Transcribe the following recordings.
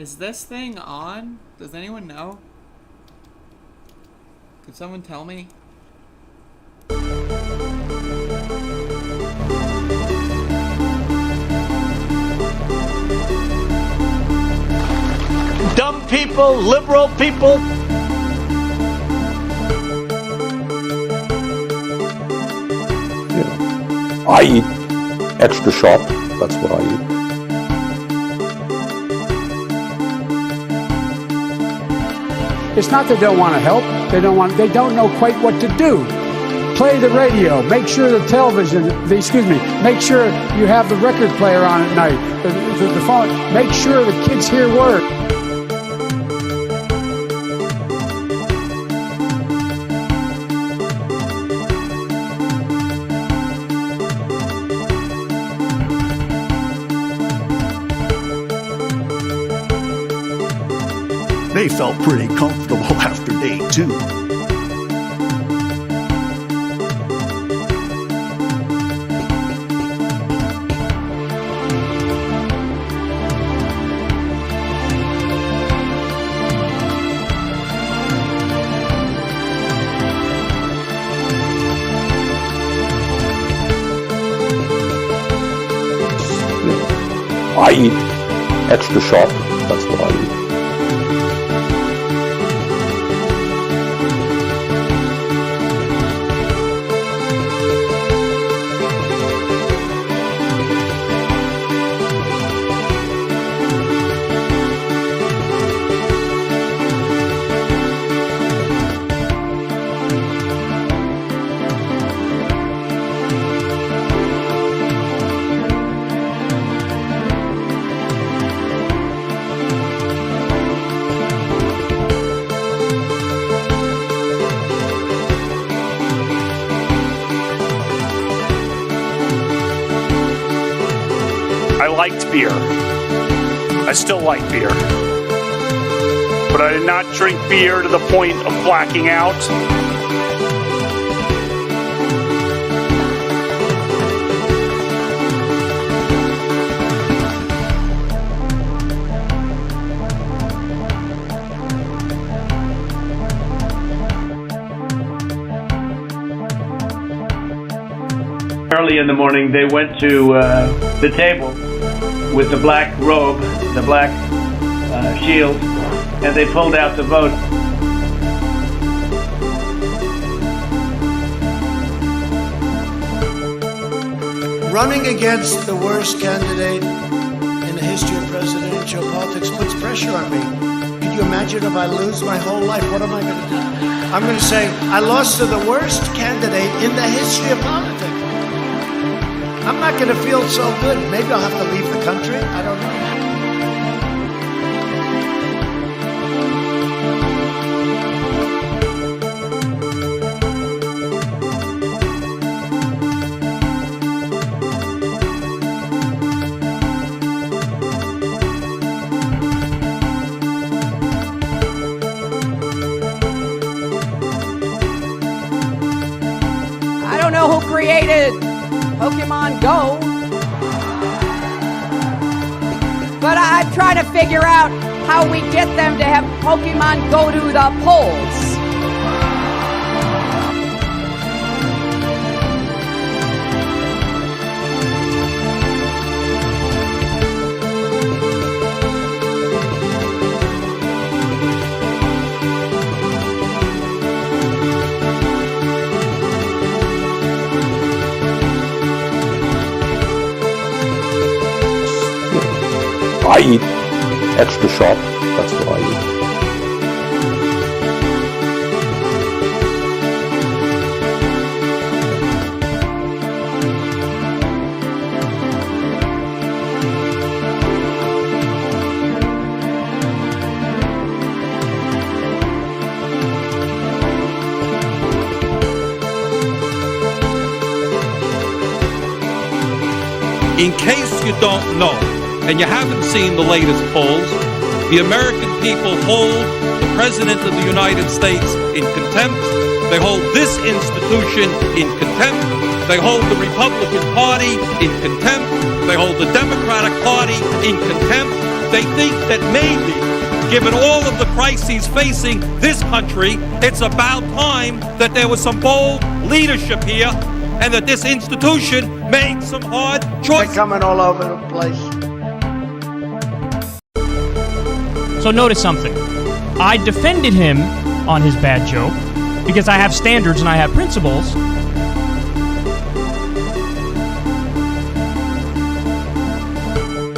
Is this thing on? Does anyone know? Could someone tell me? Dumb people, liberal people. Yeah. I eat extra sharp. That's what I eat. It's not that they don't want to help. They don't know quite what to do. Play the radio. Make sure the television, make sure you have the record player on at night. The phone. Make sure the kids hear word. They felt pretty comfortable after day 2. I eat extra sharp. That's what I eat. I liked beer. I still like beer. But I did not drink beer to the point of blacking out. Early in the morning, they went to the table with the black robe, the black shield, and they pulled out the vote. Running against the worst candidate in the history of presidential politics puts pressure on me. Could you imagine if I lose my whole life? What am I going to do? I'm going to say, I lost to the worst candidate in the history of politics. I'm not going to feel so good. Maybe I'll have to leave the country. I don't know. I don't know who created Pokemon Go, but I'm trying to figure out how we get them to have Pokemon go to the polls. I eat extra sharp. That's what I eat. In case you don't know, and you haven't seen the latest polls, the American people hold the President of the United States in contempt. They hold this institution in contempt. They hold the Republican Party in contempt. They hold the Democratic Party in contempt. they think that maybe, given all of the crises facing this country, it's about time that there was some bold leadership here and that this institution made some hard choices. They're coming all over the place. So notice something. I defended him on his bad joke because I have standards and I have principles.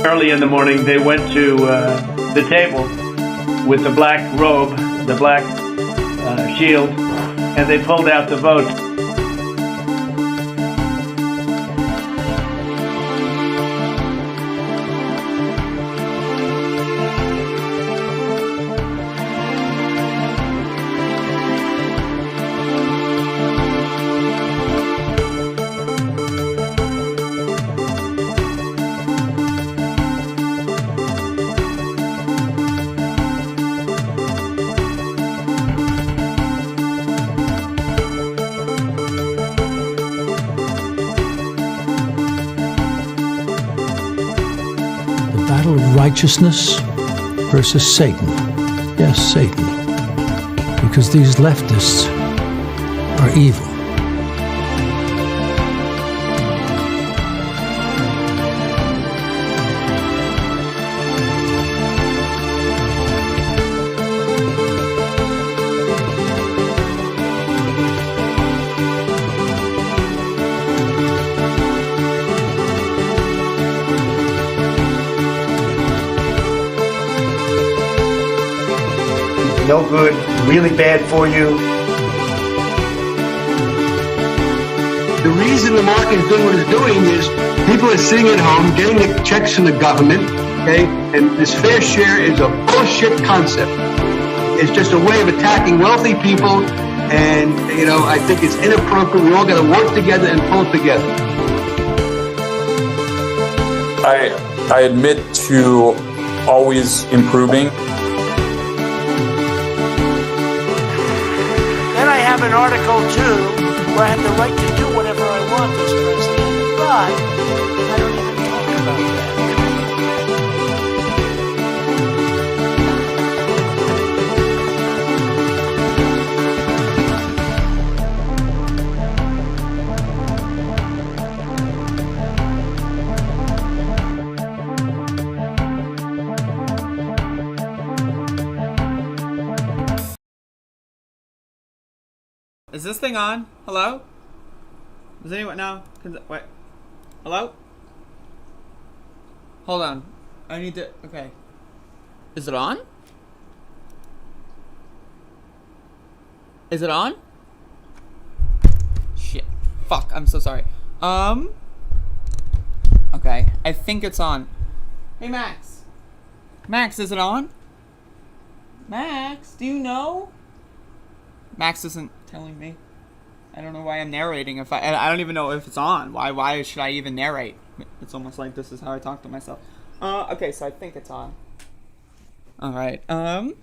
Early in the morning, they went to the table with the black robe, the black shield, and they pulled out the vote. Battle of righteousness versus Satan. Yes, Satan. Because these leftists are evil. No good, really bad for you. The reason the market is doing what it's doing is people are sitting at home getting the checks from the government, okay? And this fair share is a bullshit concept. It's just a way of attacking wealthy people, and, you know, I think it's inappropriate. We all got to work together and pull it together. I admit to always improving. Then I have an article too, where I have the right to do whatever I want as president, but I don't even talk about that. Is this thing on? Hello? Does anyone know? Wait. Hello? Hold on. I need to... Okay. Is it on? Is it on? Shit. Fuck. I'm so sorry. Okay. I think it's on. Hey, Max. Max, is it on? Max, do you know? Max isn't telling me. I don't know why I'm narrating. If I don't even know if it's on. Why should I even narrate? It's almost like this is how I talk to myself. Okay, so I think it's on. All right. To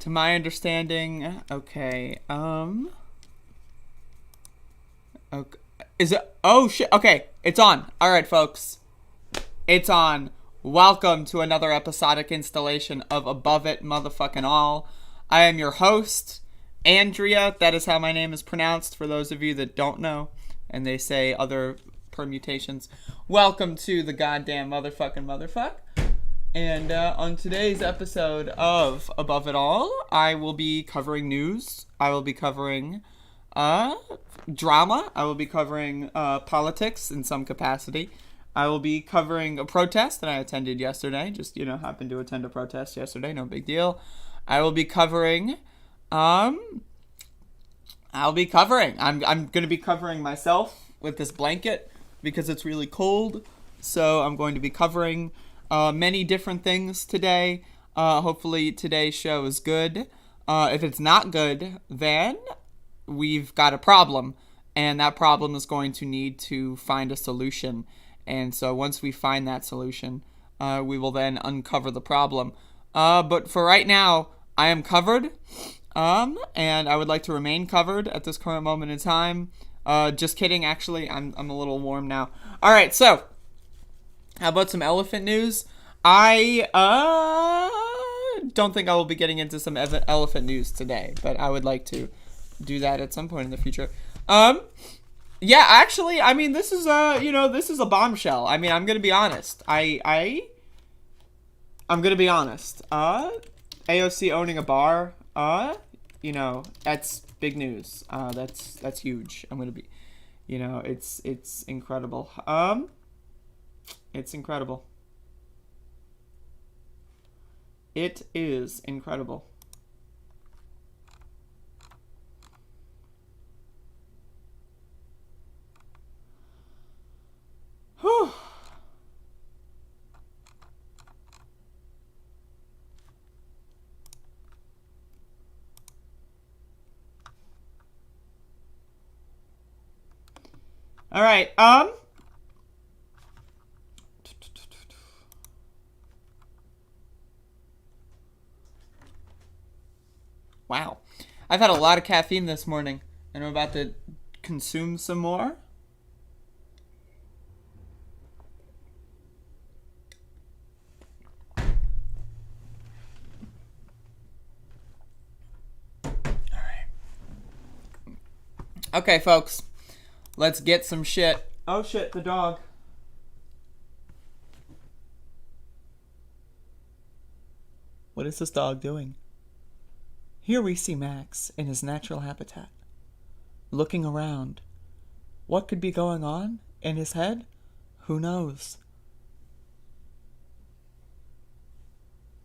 my understanding, okay. Okay. Is it? Oh shit. Okay, it's on. All right, folks. It's on. Welcome to another episodic installation of Above It Motherfucking All. I am your host, Andrea. That is how my name is pronounced for those of you that don't know and they say other permutations. Welcome to the goddamn motherfuck. And on today's episode of Above It All, I will be covering news. I will be covering drama. I will be covering politics in some capacity. I will be covering a protest that I attended yesterday. Just, happened to attend a protest yesterday. No big deal. I will be covering, I'm going to be covering myself with this blanket because it's really cold. So I'm going to be covering many different things today. Hopefully today's show is good. If it's not good, then we've got a problem. And that problem is going to need to find a solution. And so once we find that solution, we will then uncover the problem. But for right now, I am covered, and I would like to remain covered at this current moment in time. Just kidding, actually, I'm a little warm now. All right, so how about some elephant news? I don't think I will be getting into some elephant news today, but I would like to do that at some point in the future. Yeah, actually, I mean, this is this is a bombshell. I mean, I'm gonna be honest. I'm gonna be honest. AOC owning a bar. That's big news. That's huge. I'm gonna be, it's incredible. It's incredible. It is incredible. Whew. All right. Wow. I've had a lot of caffeine this morning, and I'm about to consume some more. Okay, folks, let's get some shit. Oh shit, the dog. What is this dog doing? Here we see Max in his natural habitat, looking around. What could be going on in his head? Who knows?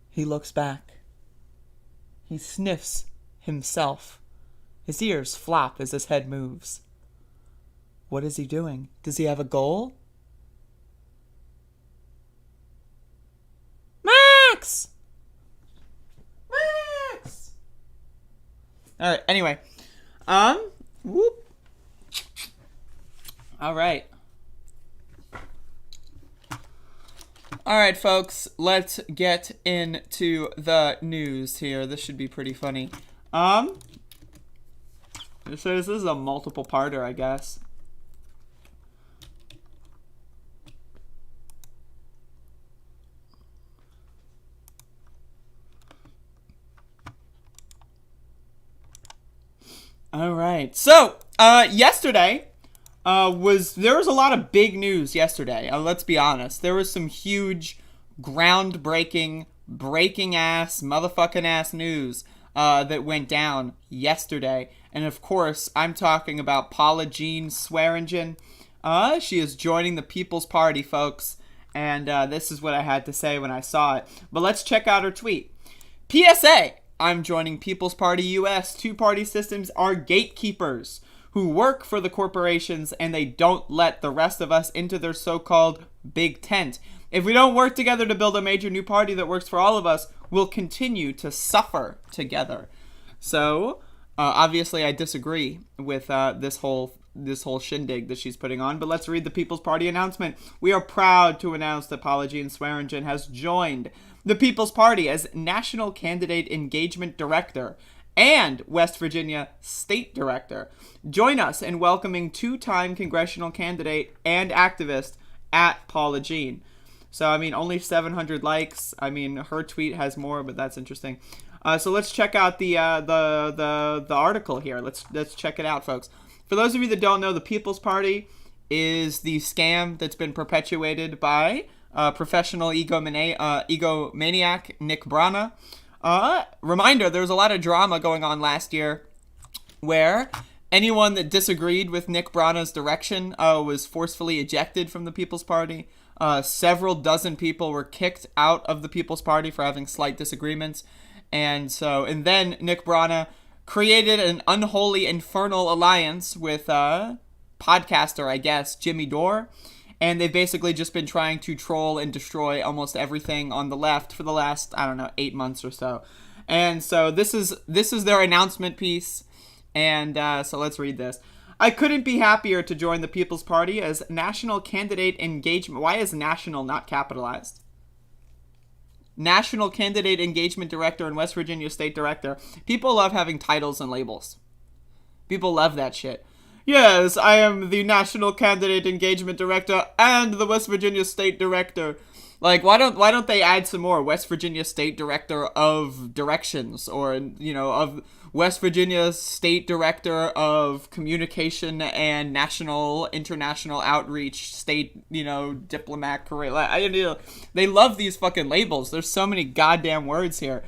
He looks back. He sniffs himself. His ears flop as his head moves. What is he doing? Does he have a goal? Max! Max! Alright, anyway. Whoop. Alright. Alright, folks, let's get into the news here. This should be pretty funny. So this is a multiple parter, I guess. All right. So, yesterday there was a lot of big news yesterday. Let's be honest. There was some huge, groundbreaking, breaking ass, motherfucking ass news that went down yesterday. And of course, I'm talking about Paula Jean Swearingen. She is joining the People's Party, folks. And this is what I had to say when I saw it. But let's check out her tweet. PSA, I'm joining People's Party US. Two-party systems are gatekeepers who work for the corporations and they don't let the rest of us into their so-called big tent. If we don't work together to build a major new party that works for all of us, we'll continue to suffer together. So, obviously I disagree with this whole shindig that she's putting on, but let's read the People's Party announcement. We are proud to announce that Paula Jean Swearingen has joined the People's Party as National Candidate Engagement Director and West Virginia State Director. Join us in welcoming two-time congressional candidate and activist at Paula Jean. So, I mean, only 700 likes. I mean, her tweet has more, but that's interesting. So let's check out the article here. Let's check it out, folks. For those of you that don't know, the People's Party is the scam that's been perpetuated by professional egomaniac Nick Brana. Reminder, there was a lot of drama going on last year where anyone that disagreed with Nick Brana's direction was forcefully ejected from the People's Party. Several dozen people were kicked out of the People's Party for having slight disagreements. And then Nick Brana created an unholy infernal alliance with podcaster, I guess, Jimmy Dore. And they've basically just been trying to troll and destroy almost everything on the left for the last, 8 months or so. And so this is their announcement piece. And so let's read this. I couldn't be happier to join the People's Party as National Candidate Engagement. Why is national not capitalized? National Candidate Engagement Director and West Virginia State Director. People love having titles and labels. People love that shit. Yes, I am the National Candidate Engagement Director and the West Virginia State Director. Like, why don't they add some more West Virginia State Director of Directions, or, you know, of West Virginia State Director of Communication and International Outreach, State, you know, Diplomat Career. They love these fucking labels. There's so many goddamn words here.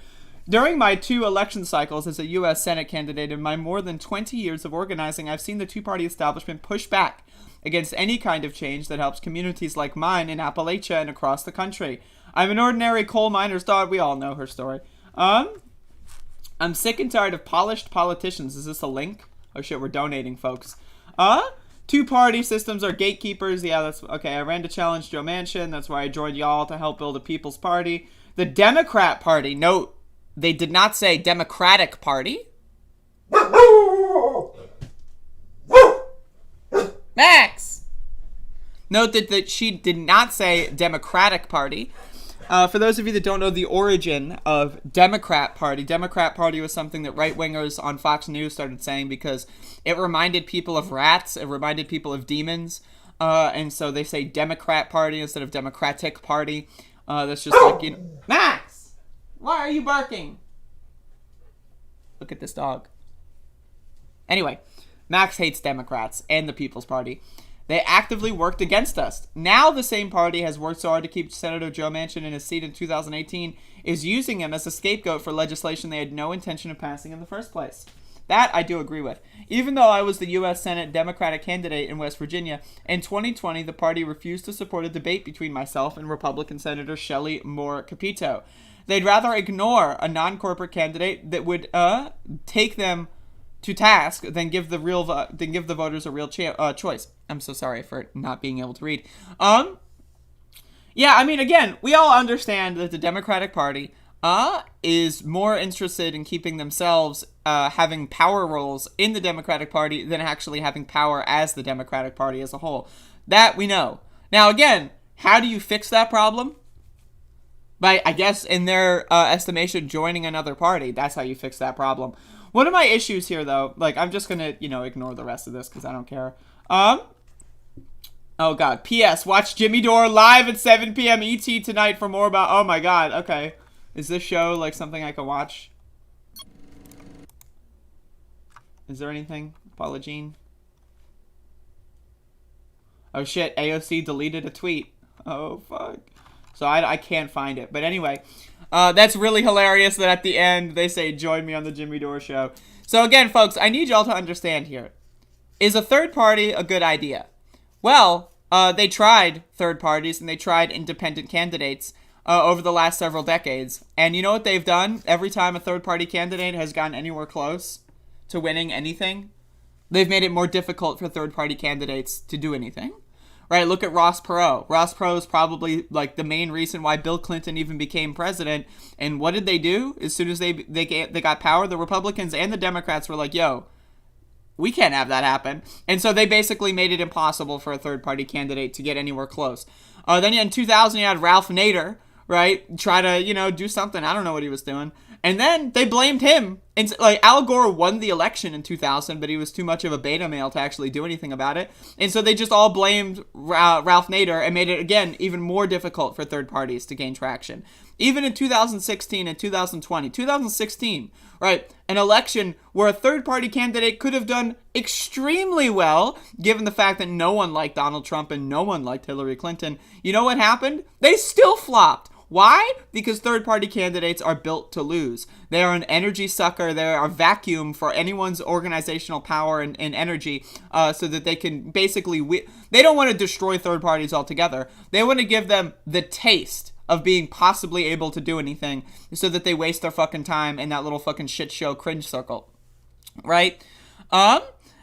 During my 2 election cycles as a U.S. Senate candidate in my more than 20 years of organizing, I've seen the two-party establishment push back against any kind of change that helps communities like mine in Appalachia and across the country. I'm an ordinary coal miner's daughter. We all know her story. I'm sick and tired of polished politicians. Is this a link? Oh shit, we're donating, folks. Two-party systems are gatekeepers. Yeah, that's okay. I ran to challenge Joe Manchin. That's why I joined y'all to help build a People's Party. The Democrat Party. Note, they did not say Democratic Party. Max! Note that she did not say Democratic Party. For those of you that don't know the origin of Democrat Party was something that right-wingers on Fox News started saying because it reminded people of rats, it reminded people of demons, and so they say Democrat Party instead of Democratic Party. That's just like, you know... Max! Why are you barking? Look at this dog. Anyway, Max hates Democrats and the People's Party. They actively worked against us. Now the same party has worked so hard to keep Senator Joe Manchin in his seat in 2018 is using him as a scapegoat for legislation they had no intention of passing in the first place. That I do agree with. Even though I was the U.S. Senate Democratic candidate in West Virginia, in 2020 the party refused to support a debate between myself and Republican Senator Shelley Moore Capito. They'd rather ignore a non-corporate candidate that would take them to task than give the voters a real choice. I'm so sorry for not being able to read. Yeah, I mean, again, we all understand that the Democratic Party is more interested in keeping themselves having power roles in the Democratic Party than actually having power as the Democratic Party as a whole. That we know. Now, again, how do you fix that problem? By, I guess, in their estimation, joining another party. That's how you fix that problem. One of my issues here, though, like, I'm just gonna, ignore the rest of this because I don't care. Oh, God. P.S. Watch Jimmy Dore live at 7 p.m. ET tonight for more about... Oh, my God. Okay. Is this show, like, something I can watch? Is there anything? Paula Jean? Oh, shit. AOC deleted a tweet. Oh, fuck. So I can't find it. But anyway, that's really hilarious that at the end they say, join me on the Jimmy Dore show. So again, folks, I need y'all to understand here. Is a third party a good idea? Well, they tried third parties and they tried independent candidates over the last several decades. And you know what they've done? Every time a third party candidate has gotten anywhere close to winning anything, they've made it more difficult for third party candidates to do anything. Right, look at Ross Perot. Ross Perot is probably like the main reason why Bill Clinton even became president. And what did they do? As soon as they got power, the Republicans and the Democrats were like, yo, we can't have that happen. And so they basically made it impossible for a third-party candidate to get anywhere close. Then in 2000, you had Ralph Nader, right, try to, do something. I don't know what he was doing. And then they blamed him. And like Al Gore won the election in 2000, but he was too much of a beta male to actually do anything about it. And so they just all blamed Ralph Nader and made it, again, even more difficult for third parties to gain traction. Even in 2016 and 2020, 2016, right, an election where a third-party candidate could have done extremely well, given the fact that no one liked Donald Trump and no one liked Hillary Clinton. You know what happened? They still flopped. Why? Because third-party candidates are built to lose. They are an energy sucker. They are a vacuum for anyone's organizational power and energy so that they can basically... They don't want to destroy third parties altogether. They want to give them the taste of being possibly able to do anything so that they waste their fucking time in that little fucking shit show cringe circle. Right?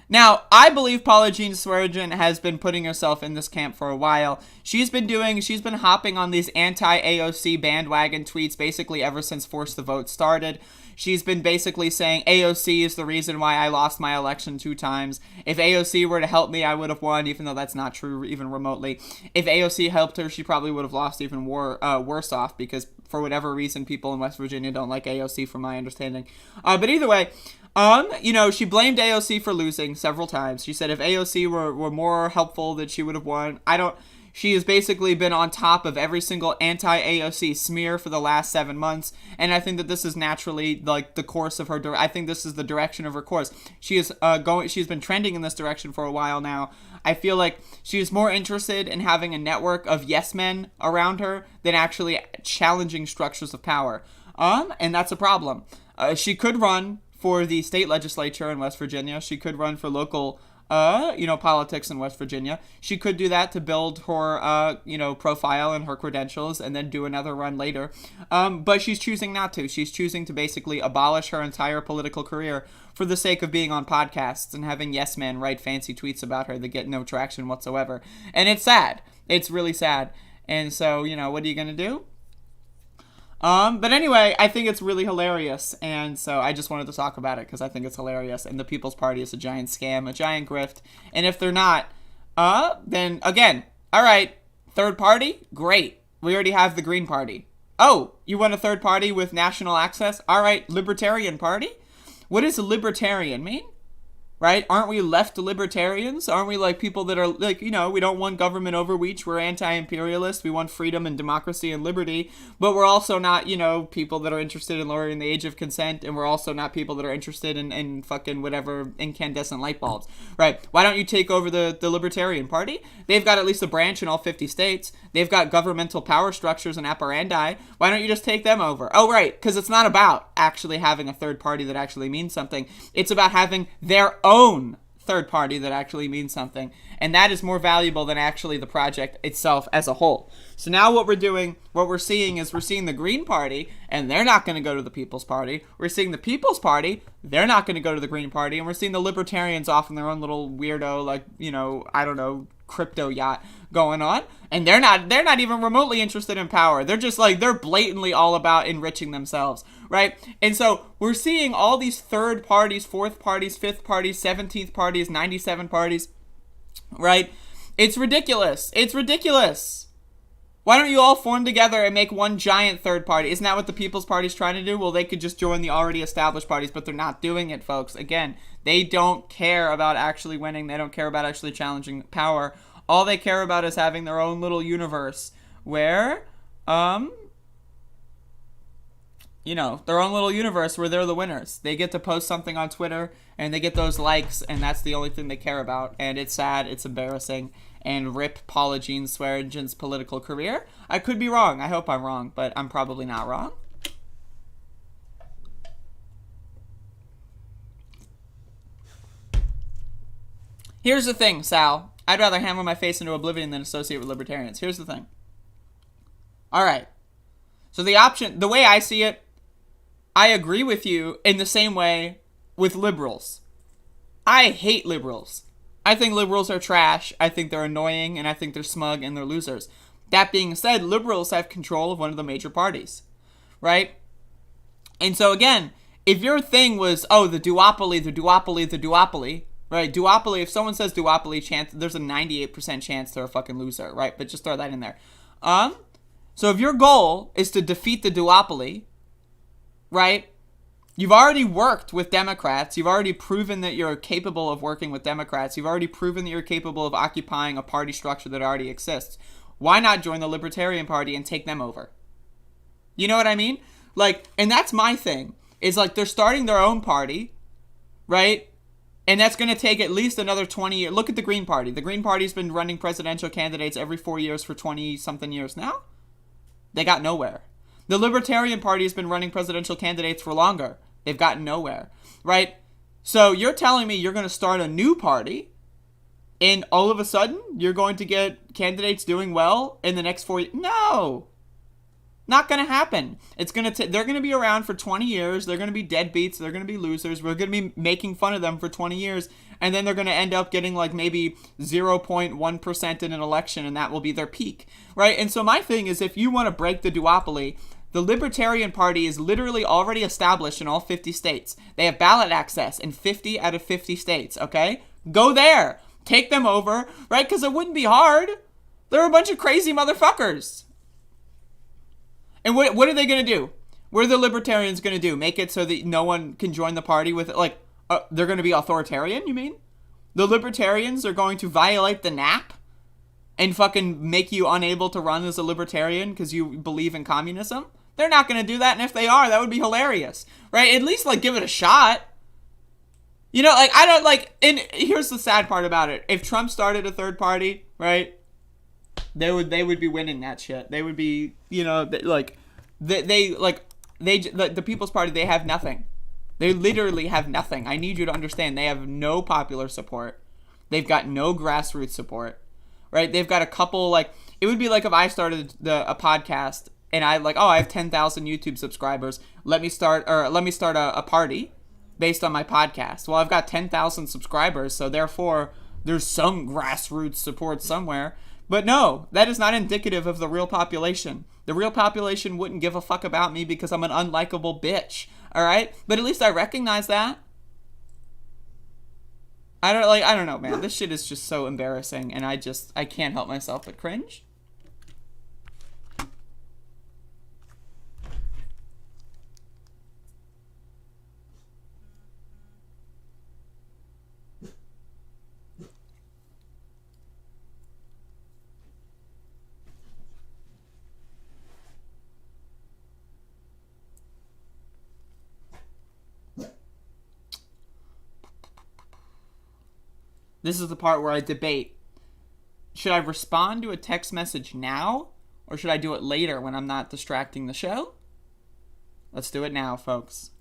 Now, I believe Paula Jean Swearengin has been putting herself in this camp for a while. She's been hopping on these anti-AOC bandwagon tweets basically ever since Force the Vote started. She's been basically saying AOC is the reason why I lost my election 2 times. If AOC were to help me, I would have won, even though that's not true even remotely. If AOC helped her, she probably would have lost even worse off because for whatever reason, people in West Virginia don't like AOC from my understanding. But either way, She blamed AOC for losing several times. She said if AOC were more helpful that she would have won. She has basically been on top of every single anti-AOC smear for the last 7 months, and I think that this is naturally like the course of her. I think this is the direction of her course. She is She's been trending in this direction for a while now. I feel like she is more interested in having a network of yes men around her than actually challenging structures of power. And that's a problem. She could run for the state legislature in West Virginia. She could run for local politics in West Virginia. She could do that to build her, profile and her credentials and then do another run later. But she's choosing not to. She's choosing to basically abolish her entire political career for the sake of being on podcasts and having yes men write fancy tweets about her that get no traction whatsoever. And it's sad. It's really sad. And so, what are you going to do? But anyway, I think it's really hilarious, and so I just wanted to talk about it because I think it's hilarious, and the People's Party is a giant scam, a giant grift, and if they're not, then again, alright, third party? Great. We already have the Green Party. Oh, you want a third party with national access? Alright, Libertarian Party? What does a libertarian mean? Right? Aren't we left libertarians? Aren't we like people that are like, we don't want government overreach. We're anti-imperialist. We want freedom and democracy and liberty. But we're also not, people that are interested in lowering the age of consent. And we're also not people that are interested in fucking whatever incandescent light bulbs. Right? Why don't you take over the Libertarian Party? They've got at least a branch in all 50 states. They've got governmental power structures and apparandi. Why don't you just take them over? Oh, right. Because it's not about actually having a third party that actually means something. It's about having their own third party that actually means something, and that is more valuable than actually the project itself as a whole. So now what we're seeing the Green Party, and they're not going to go to the People's Party. We're seeing the People's Party, they're not going to go to the Green Party, and we're seeing the Libertarians off in their own little weirdo, crypto yacht going on, and they're not even remotely interested in power. They're just they're blatantly all about enriching themselves, right? And so we're seeing all these third parties, fourth parties, fifth parties, 17th parties, 97 parties, right? It's ridiculous. Why don't you all form together and make one giant third party? Isn't that what the People's Party's trying to do? Well, they could just join the already established parties, but they're not doing it, folks. Again, they don't care about actually winning. They don't care about actually challenging power. All they care about is having their own little universe where, their own little universe where they're the winners. They get to post something on Twitter and they get those likes, and that's the only thing they care about. And it's sad. It's embarrassing. And rip Paula Jean Swearengen's political career. I could be wrong. I hope I'm wrong, but I'm probably not wrong. Here's the thing, Sal. I'd rather hammer my face into oblivion than associate with libertarians. Here's the thing. Alright. So the way I see it, I agree with you in the same way with liberals. I hate liberals. I think liberals are trash. I think they're annoying, and I think they're smug, and they're losers. That being said, liberals have control of one of the major parties, right? And so again, if your thing was, the duopoly, right? Duopoly, if someone says duopoly, there's a 98% chance they're a fucking loser, right? But just throw that in there. So if your goal is to defeat the duopoly, right? You've already worked with Democrats. You've already proven that you're capable of working with Democrats. You've already proven that you're capable of occupying a party structure that already exists. Why not join the Libertarian Party and take them over? You know what I mean? And that's my thing. Is they're starting their own party, right? And that's going to take at least another 20 years. Look at the Green Party. The Green Party's been running presidential candidates every 4 years for 20-something years now. They got nowhere. The Libertarian Party has been running presidential candidates for longer. They've gotten nowhere, right? So you're telling me you're going to start a new party, and all of a sudden you're going to get candidates doing well in the next 4 years? No, not going to happen. It's going to they're going to be around for 20 years. They're going to be deadbeats. They're going to be losers. We're going to be making fun of them for 20 years, and then they're going to end up getting maybe 0.1% in an election, and that will be their peak, right? And so my thing is, if you want to break the duopoly, the Libertarian Party is literally already established in all 50 states. They have ballot access in 50 out of 50 states, okay? Go there. Take them over, right? Because it wouldn't be hard. They're a bunch of crazy motherfuckers. And what are they going to do? What are the Libertarians going to do? Make it so that no one can join the party with it? they're going to be authoritarian, you mean? The libertarians are going to violate the NAP and fucking make you unable to run as a libertarian because you believe in communism? They're not going to do that, and if they are, that would be hilarious, right? At least, like, give it a shot. You know, like, I don't, like, and here's the sad part about it. If Trump started a third party, right, they would be winning that shit. They would be, you know, the People's Party, they have nothing. They literally have nothing. I need you to understand. They have no popular support. They've got no grassroots support, right? They've got a couple, like, it would be like if I started a podcast and I, like, oh, I have 10,000 YouTube subscribers. Let me start a party based on my podcast. Well, I've got 10,000 subscribers, so therefore there's some grassroots support somewhere. But no, that is not indicative of the real population. The real population wouldn't give a fuck about me because I'm an unlikable bitch. All right? But at least I recognize that. I don't know, man. This shit is just so embarrassing, and I can't help myself but cringe. This is the part where I debate. Should I respond to a text message now, or should I do it later when I'm not distracting the show? Let's do it now, folks.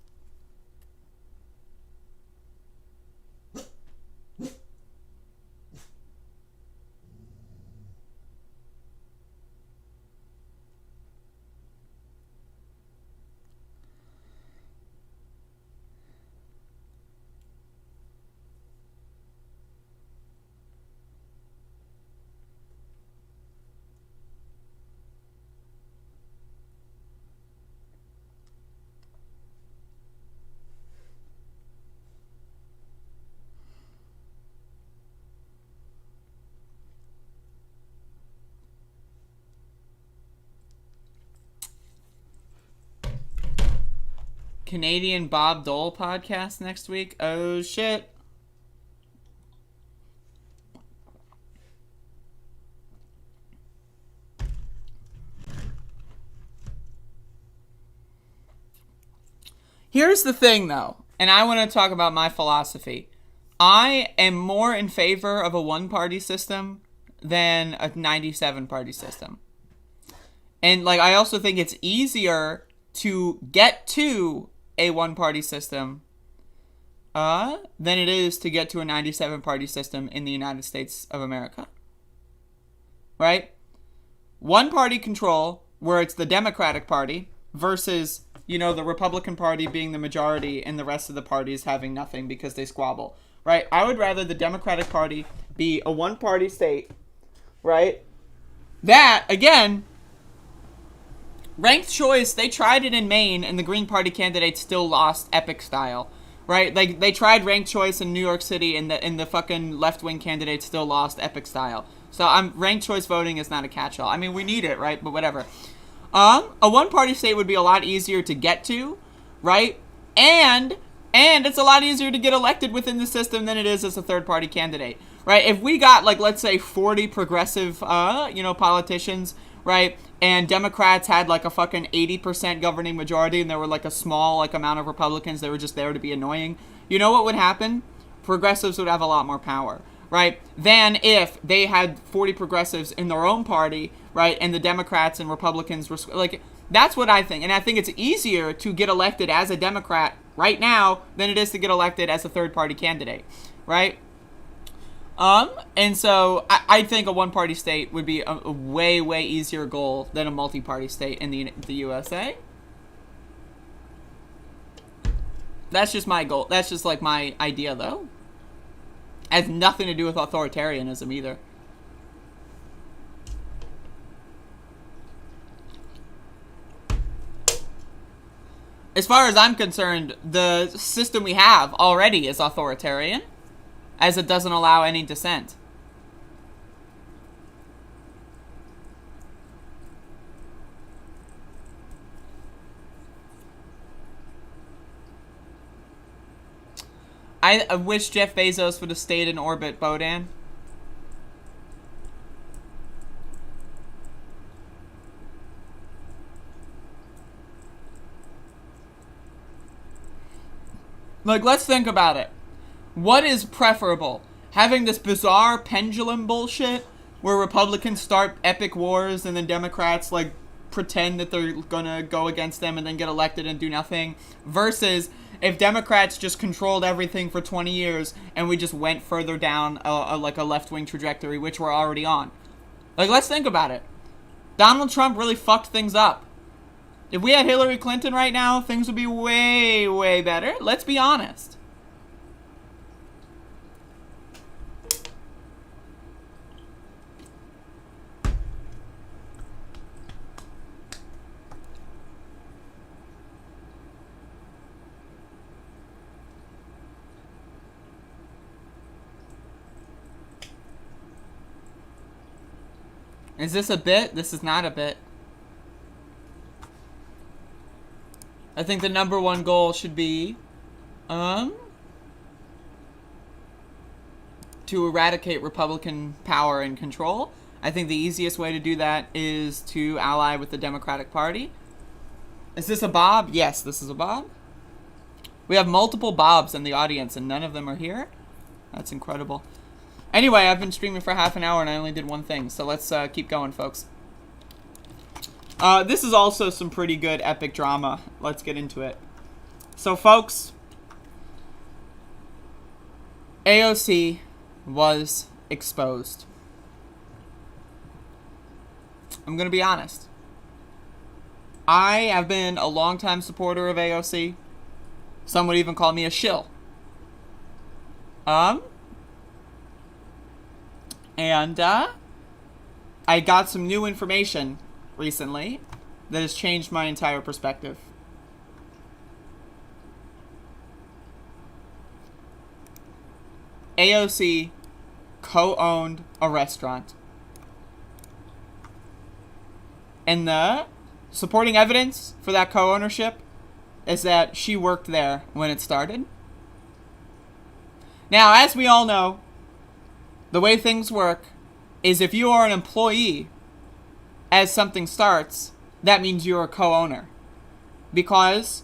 Canadian Bob Dole podcast next week. Oh, shit. Here's the thing, though, and I want to talk about my philosophy. I am more in favor of a one-party system than a 97-party system. And, like, I also think it's easier to get to a one-party system than it is to get to a 97-party system in the United States of America. Right? One-party control, where it's the Democratic Party, versus, you know, the Republican Party being the majority and the rest of the parties having nothing because they squabble. Right? I would rather the Democratic Party be a one-party state, right? That, again, ranked choice, they tried it in Maine, and the Green Party candidate still lost epic style, right? Like, they tried ranked choice in New York City, and the fucking left-wing candidate still lost epic style. So ranked choice voting is not a catch-all. I mean, we need it, right? But whatever. A one-party state would be a lot easier to get to, right? And it's a lot easier to get elected within the system than it is as a third-party candidate, right? If we got, like, let's say 40 progressive, politicians, right? And Democrats had like a fucking 80% governing majority, and there were like a small like amount of Republicans that were just there to be annoying. You know what would happen? Progressives would have a lot more power, right? Than if they had 40 progressives in their own party, right? And the Democrats and Republicans were like, that's what I think. And I think it's easier to get elected as a Democrat right now than it is to get elected as a third party candidate, right? And so I think a one-party state would be a way, way easier goal than a multi-party state in the USA. That's just my goal. That's just like my idea, though. It has nothing to do with authoritarianism either. As far as I'm concerned, the system we have already is authoritarian, as it doesn't allow any dissent. I wish Jeff Bezos would have stayed in orbit, Bodan. Like, let's think about it. What is preferable? Having this bizarre pendulum bullshit where Republicans start epic wars and then Democrats, like, pretend that they're gonna go against them and then get elected and do nothing, versus if Democrats just controlled everything for 20 years and we just went further down a left-wing trajectory, which we're already on. Like, let's think about it. Donald Trump really fucked things up. If we had Hillary Clinton right now, things would be way, way better. Let's be honest. Is this a bit? This is not a bit. I think the number one goal should be, to eradicate Republican power and control. I think the easiest way to do that is to ally with the Democratic Party. Is this a Bob? Yes, this is a Bob. We have multiple Bobs in the audience and none of them are here. That's incredible. Anyway, I've been streaming for half an hour and I only did one thing, so let's keep going, folks. This is also some pretty good epic drama. Let's get into it. So, folks, AOC was exposed. I'm going to be honest. I have been a longtime supporter of AOC. Some would even call me a shill. And I got some new information recently that has changed my entire perspective. AOC co-owned a restaurant. And the supporting evidence for that co-ownership is that she worked there when it started. Now, as we all know, the way things work is if you are an employee as something starts, that means you're a co-owner. Because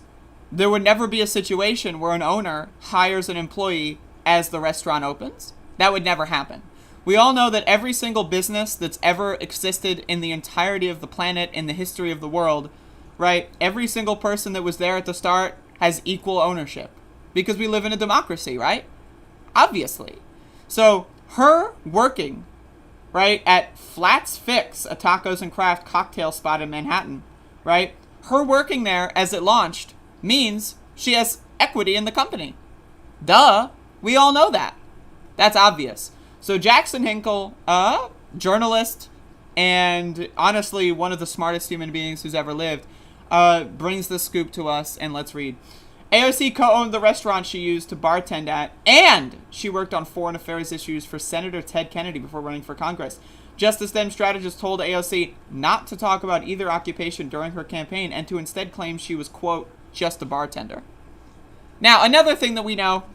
there would never be a situation where an owner hires an employee as the restaurant opens. That would never happen. We all know that every single business that's ever existed in the entirety of the planet, in the history of the world, right? Every single person that was there at the start has equal ownership. Because we live in a democracy, right? Obviously. So, her working, right, at Flat's Fix, a tacos and craft cocktail spot in Manhattan, right? Her working there as it launched means she has equity in the company. Duh. We all know that. That's obvious. So Jackson Hinkle, journalist, and honestly one of the smartest human beings who's ever lived, brings the scoop to us, and let's read. AOC co-owned the restaurant she used to bartend at, and she worked on foreign affairs issues for Senator Ted Kennedy before running for Congress. Justice Dem strategist told AOC not to talk about either occupation during her campaign and to instead claim she was, quote, just a bartender. Now, another thing that we know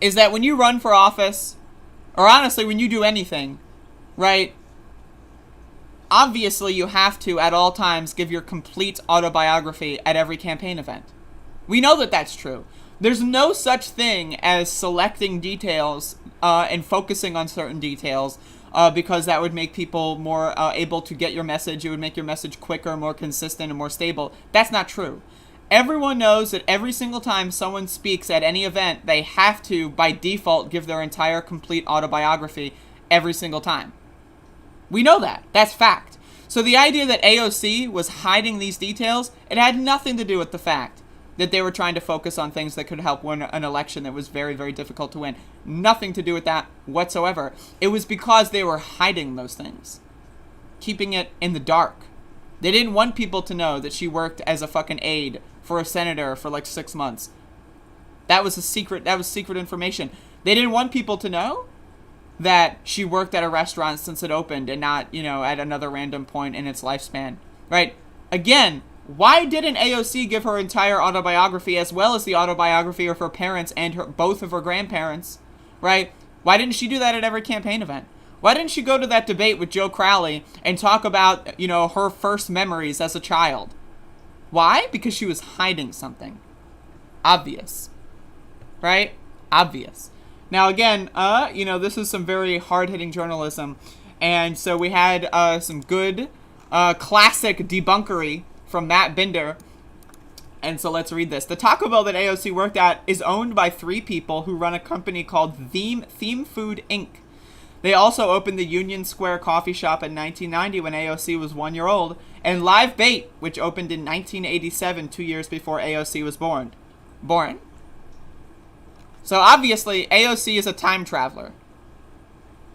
is that when you run for office, or honestly, when you do anything, right, obviously you have to, at all times, give your complete autobiography at every campaign event. We know that that's true. There's no such thing as selecting details and focusing on certain details because that would make people more able to get your message. It would make your message quicker, more consistent, and more stable. That's not true. Everyone knows that every single time someone speaks at any event, they have to, by default, give their entire complete autobiography every single time. We know that. That's fact. So the idea that AOC was hiding these details, it had nothing to do with the fact that they were trying to focus on things that could help win an election that was very, very difficult to win. Nothing to do with that whatsoever. It was because they were hiding those things, keeping it in the dark. They didn't want people to know that she worked as a fucking aide for a senator for like 6 months. That was a secret. That was secret information. They didn't want people to know that she worked at a restaurant since it opened and not, you know, at another random point in its lifespan, right? Again, Why didn't AOC give her entire autobiography as well as the autobiography of her parents and both of her grandparents, right? Why didn't she do that at every campaign event? Why didn't she go to that debate with Joe Crowley and talk about, her first memories as a child? Why? Because she was hiding something. Obvious. Right? Obvious. Now, again, this is some very hard-hitting journalism. And so we had some good classic debunkery from Matt Binder. And so let's read this. The Taco Bell that AOC worked at is owned by 3 people who run a company called Theme Food Inc. They also opened the Union Square coffee shop in 1990 when AOC was 1 year old, and Live Bait, which opened in 1987, 2 years before AOC was born. So obviously, AOC is a time traveler.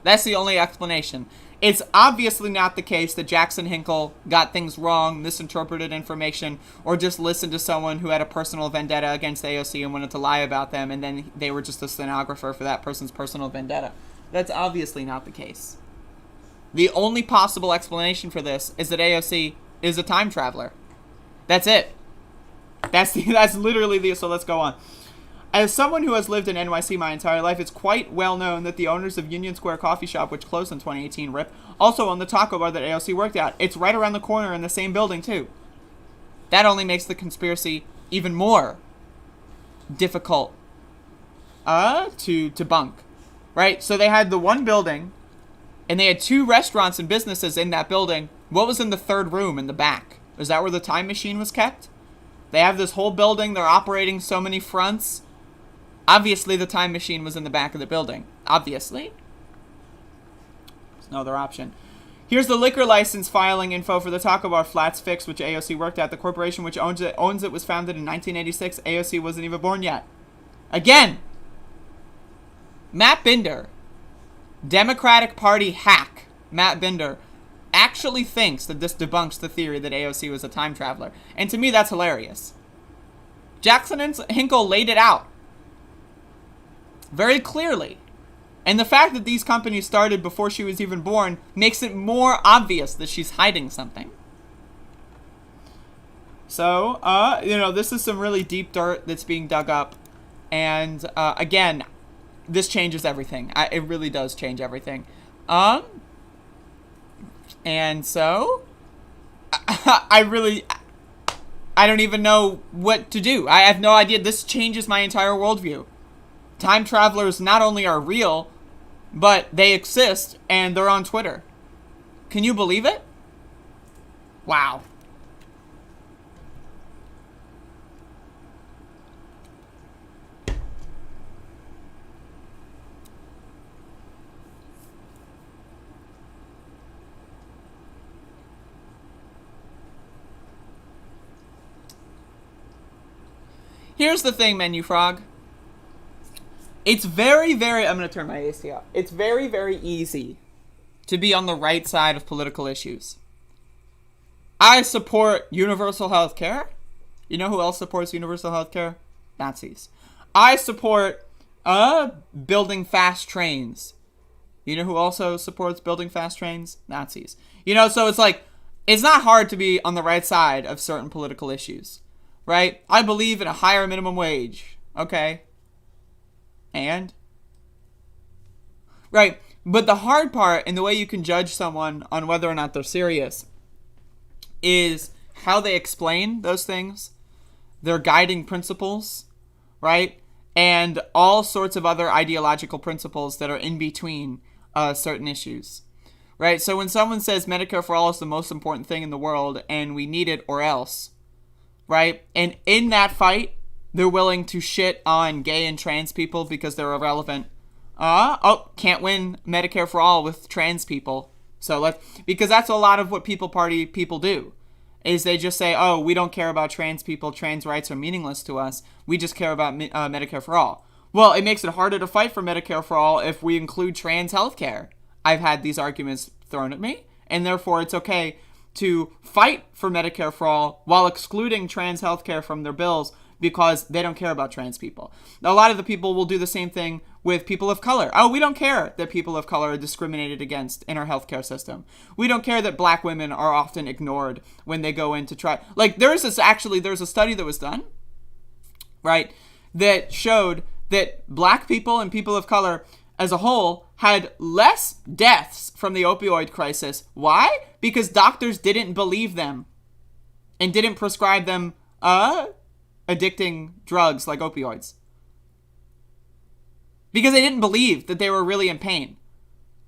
That's the only explanation. It's obviously not the case that Jackson Hinkle got things wrong, misinterpreted information, or just listened to someone who had a personal vendetta against AOC and wanted to lie about them, and then they were just a stenographer for that person's personal vendetta. That's obviously not the case. The only possible explanation for this is that AOC is a time traveler. That's it. That's literally the... So let's go on. As someone who has lived in NYC my entire life, it's quite well known that the owners of Union Square Coffee Shop, which closed in 2018, RIP, also own the taco bar that AOC worked at. It's right around the corner in the same building, too. That only makes the conspiracy even more difficult to debunk, right? So they had the one building, and they had 2 restaurants and businesses in that building. What was in the 3rd room in the back? Is that where the time machine was kept? They have this whole building. They're operating so many fronts. Obviously, the time machine was in the back of the building. Obviously. There's no other option. Here's the liquor license filing info for the Taco Bar Flats Fix, which AOC worked at. The corporation which owns it was founded in 1986. AOC wasn't even born yet. Again, Matt Binder, Democratic Party hack, Matt Binder, actually thinks that this debunks the theory that AOC was a time traveler. And to me, that's hilarious. Jackson Hinkle laid it out very clearly. And the fact that these companies started before she was even born makes it more obvious that she's hiding something. So, this is some really deep dirt that's being dug up. And, again, this changes everything. It really does change everything. And so, I don't even know what to do. I have no idea. This changes my entire worldview. Time travelers not only are real, but they exist, and they're on Twitter. Can you believe it? Wow. Here's the thing, Menu Frog. It's very, very... I'm going to turn my AC off. It's very, very easy to be on the right side of political issues. I support universal health care. You know who else supports universal health care? Nazis. I support building fast trains. You know who also supports building fast trains? Nazis. So it's like, it's not hard to be on the right side of certain political issues, right? I believe in a higher minimum wage. Okay. And? Right. But the hard part, and the way you can judge someone on whether or not they're serious, is how they explain those things, their guiding principles, right? And all sorts of other ideological principles that are in between certain issues, right? So when someone says Medicare for all is the most important thing in the world and we need it or else, right? And in that fight, they're willing to shit on gay and trans people because they're irrelevant. Can't win Medicare for all with trans people. So because that's a lot of what People Party people do, is they just say, oh, we don't care about trans people. Trans rights are meaningless to us. We just care about Medicare for all. Well, it makes it harder to fight for Medicare for all if we include trans health care. I've had these arguments thrown at me, and therefore it's okay to fight for Medicare for all while excluding trans health care from their bills because they don't care about trans people. A lot of the people will do the same thing with people of color. Oh, we don't care that people of color are discriminated against in our healthcare system. We don't care that black women are often ignored when they go in to try. Like, there's a study that was done, right, that showed that black people and people of color as a whole had less deaths from the opioid crisis. Why? Because doctors didn't believe them and didn't prescribe them addicting drugs like opioids. Because they didn't believe that they were really in pain.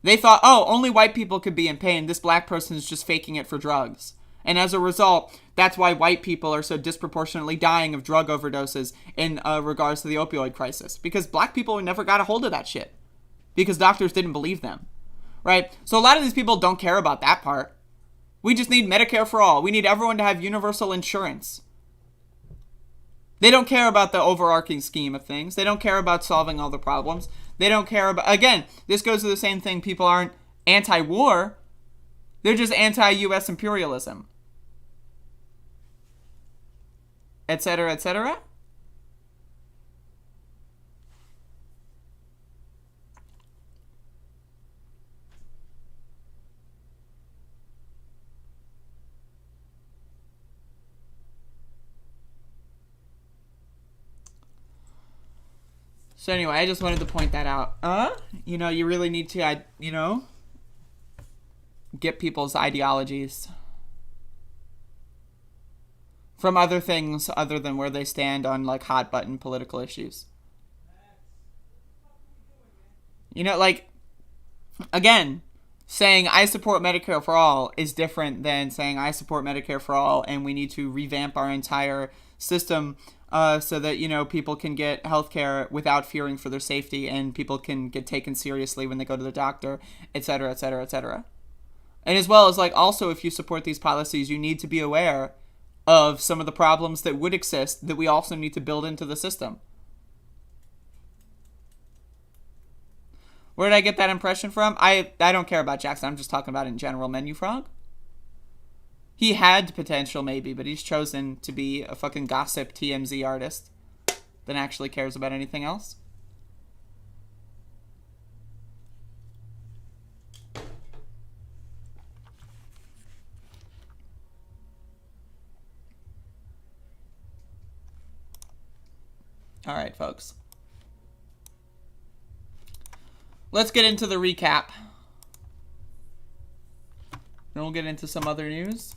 They thought, oh, only white people could be in pain. This black person is just faking it for drugs. And as a result, that's why white people are so disproportionately dying of drug overdoses in regards to the opioid crisis. Because black people never got a hold of that shit. Because doctors didn't believe them. Right? So a lot of these people don't care about that part. We just need Medicare for all. We need everyone to have universal insurance. They don't care about the overarching scheme of things. They don't care about solving all the problems. They don't care about... Again, this goes to the same thing. People aren't anti-war. They're just anti-U.S. imperialism. Etc., etc. So anyway, I just wanted to point that out. You really need to, get people's ideologies from other things other than where they stand on, like, hot button political issues. Again, saying I support Medicare for all is different than saying I support Medicare for all and we need to revamp our entire system so that, people can get healthcare without fearing for their safety and people can get taken seriously when they go to the doctor, etc., etc., etc. And as well as, also if you support these policies, you need to be aware of some of the problems that would exist that we also need to build into the system. Where did I get that impression from? I don't care about Jackson. I'm just talking about in general. Menu Frog? He had potential, maybe, but he's chosen to be a fucking gossip TMZ artist that actually cares about anything else. All right, folks. Let's get into the recap. Then we'll get into some other news.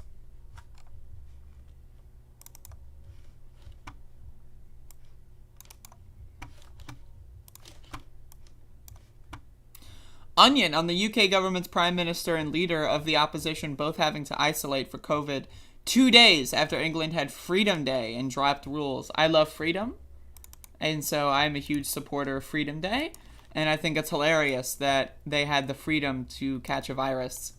Onion on the UK government's prime minister and leader of the opposition both having to isolate for COVID 2 days after England had Freedom Day and dropped rules. I love freedom, and so I'm a huge supporter of Freedom Day, and I think it's hilarious that they had the freedom to catch a virus.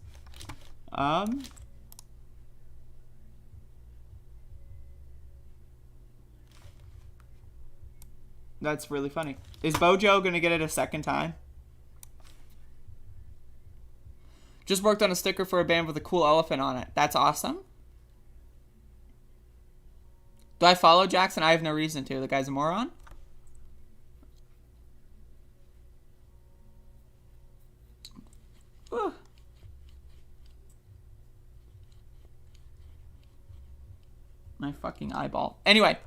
That's really funny. Is Bojo gonna get it a second time? Just worked on a sticker for a band with a cool elephant on it. That's awesome. Do I follow Jackson? I have no reason to. The guy's a moron. Ooh. My fucking eyeball. Anyway.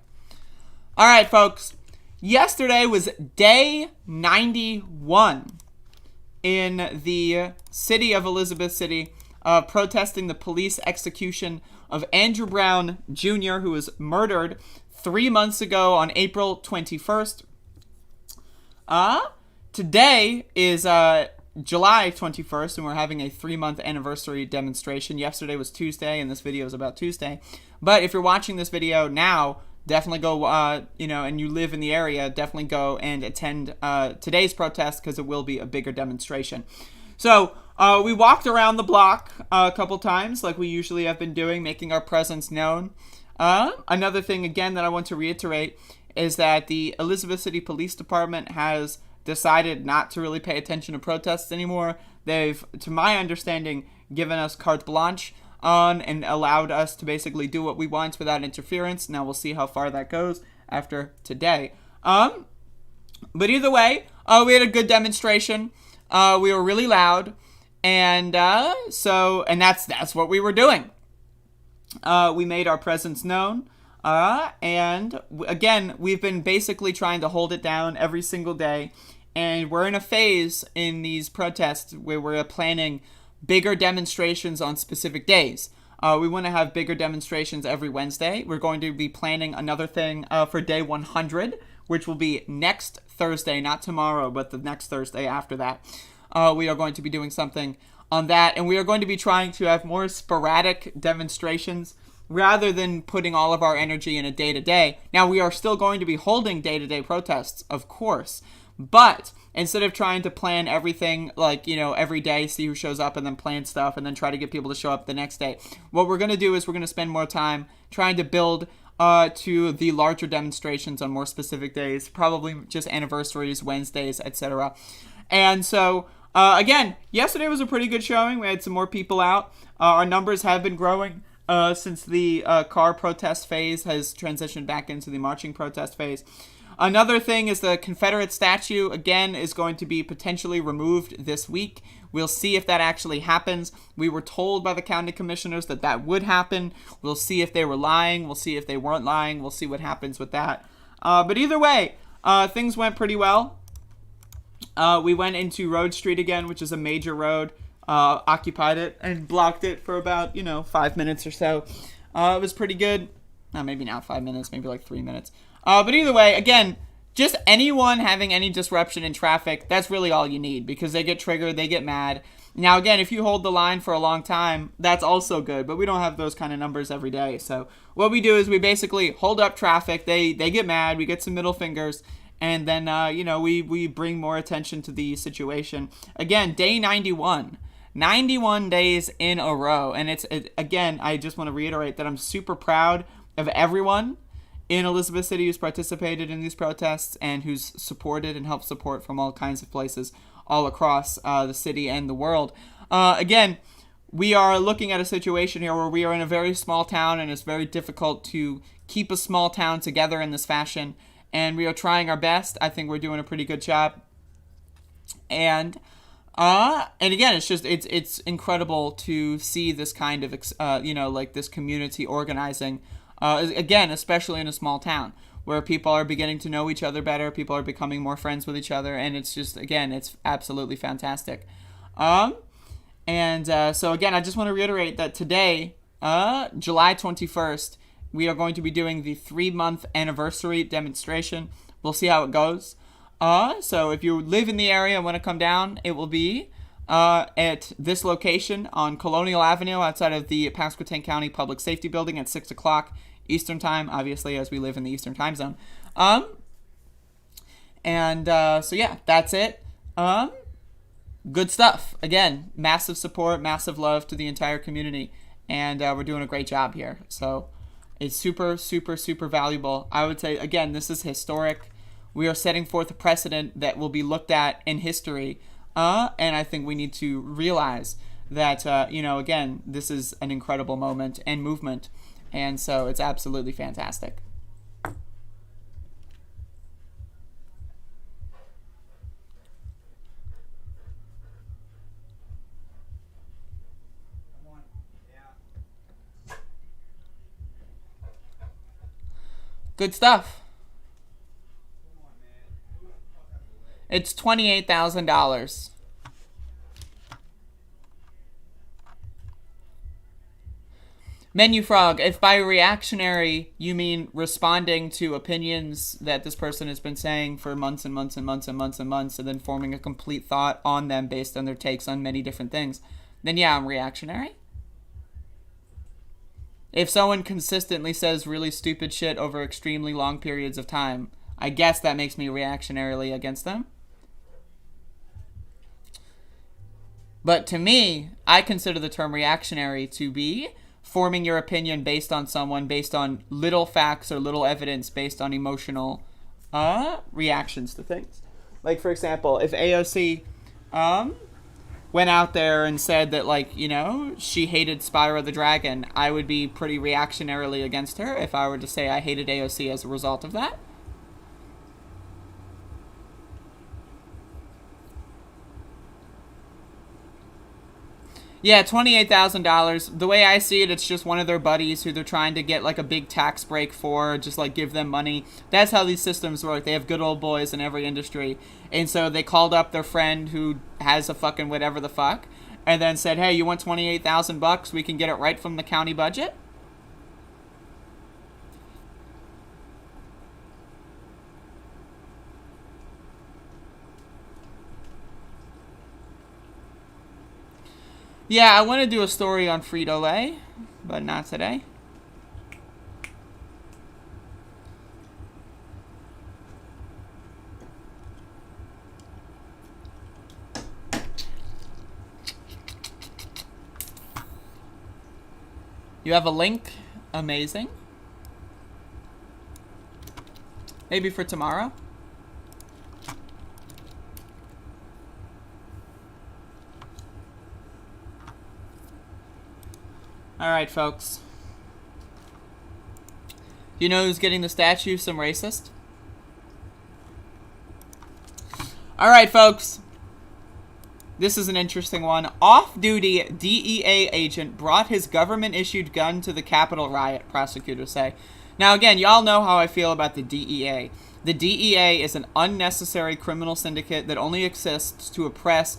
All right, folks. Yesterday was day 91 in the city of Elizabeth City, protesting the police execution of Andrew Brown Jr., who was murdered 3 months ago on April 21st. Today is July 21st, and we're having a 3-month anniversary demonstration. Yesterday was Tuesday, and this video is about Tuesday. But if you're watching this video now, definitely go, and you live in the area, definitely go and attend today's protest because it will be a bigger demonstration. So we walked around the block a couple times like we usually have been doing, making our presence known. Another thing, again, that I want to reiterate is that the Elizabeth City Police Department has decided not to really pay attention to protests anymore. They've, to my understanding, given us carte blanche on and allowed us to basically do what we want without interference. Now we'll see how far that goes after today. But either way, We had a good demonstration. We were really loud, and that's what we were doing. We made our presence known, and again, we've been basically trying to hold it down every single day, and we're in a phase in these protests where we're planning bigger demonstrations on specific days. We want to have bigger demonstrations every Wednesday. We're going to be planning another thing for day 100, which will be next Thursday, not tomorrow, but the next Thursday after that. We are going to be doing something on that, and we are going to be trying to have more sporadic demonstrations rather than putting all of our energy in a day-to-day. Now, we are still going to be holding day-to-day protests, of course, but instead of trying to plan everything like, every day, see who shows up and then plan stuff and then try to get people to show up the next day, what we're going to do is we're going to spend more time trying to build to the larger demonstrations on more specific days, probably just anniversaries, Wednesdays, etc. And so, again, yesterday was a pretty good showing. We had some more people out. Our numbers have been growing since the car protest phase has transitioned back into the marching protest phase. Another thing is the Confederate statue, again, is going to be potentially removed this week. We'll see if that actually happens. We were told by the county commissioners that that would happen. We'll see if they were lying. We'll see if they weren't lying. We'll see what happens with that. But either way, things went pretty well. We went into Road Street again, which is a major road, occupied it and blocked it for about, 5 minutes or so. It was pretty good. Maybe not 5 minutes, maybe like 3 minutes. But either way, again, just anyone having any disruption in traffic, that's really all you need, because they get triggered, they get mad. Now, again, if you hold the line for a long time, that's also good, but we don't have those kind of numbers every day. So what we do is we basically hold up traffic, they get mad, we get some middle fingers, and then, we bring more attention to the situation. Again, day 91. 91 days in a row. And again, I just want to reiterate that I'm super proud of everyone in Elizabeth City who's participated in these protests and who's supported and helped support from all kinds of places all across the city and the world. Again, we are looking at a situation here where we are in a very small town, and it's very difficult to keep a small town together in this fashion. And we are trying our best. I think we're doing a pretty good job. And again, it's incredible to see this kind of, this community organizing. Again, especially in a small town where people are beginning to know each other better, people are becoming more friends with each other, and it's just, again, it's absolutely fantastic. So again, I just want to reiterate that today, July 21st, we are going to be doing the 3-month anniversary demonstration. We'll see how it goes. So if you live in the area and want to come down, it will be at this location on Colonial Avenue outside of the Pasquotank County Public Safety Building at 6 o'clock Eastern Time, obviously, as we live in the Eastern Time Zone. So yeah, that's it. Good stuff. Again, massive support, massive love to the entire community, and we're doing a great job here. So it's super, super, super valuable. I would say, again, this is historic. We are setting forth a precedent that will be looked at in history, and I think we need to realize that, again, this is an incredible moment and movement, and so it's absolutely fantastic. Good stuff. It's $28,000. Menu Frog, if by reactionary you mean responding to opinions that this person has been saying for months and months and months and months and months, and then forming a complete thought on them based on their takes on many different things, then yeah, I'm reactionary. If someone consistently says really stupid shit over extremely long periods of time, I guess that makes me reactionarily against them. But to me, I consider the term reactionary to be forming your opinion based on someone, based on little facts or little evidence, based on emotional reactions to things. Like, for example, if AOC went out there and said that, she hated Spyro the Dragon, I would be pretty reactionarily against her if I were to say I hated AOC as a result of that. Yeah, $28,000. The way I see it, it's just one of their buddies who they're trying to get like a big tax break for, just like give them money. That's how these systems work. They have good old boys in every industry. And so they called up their friend who has a fucking whatever the fuck and then said, hey, you want $28,000? We can get it right from the county budget. Yeah, I want to do a story on Frito-Lay, but not today. You have a link? Amazing. Maybe for tomorrow? Alright, folks. You know who's getting the statue? Some racist? Alright, folks. This is an interesting one. Off-duty DEA agent brought his government-issued gun to the Capitol riot, prosecutors say. Now, again, y'all know how I feel about the DEA. The DEA is an unnecessary criminal syndicate that only exists to oppress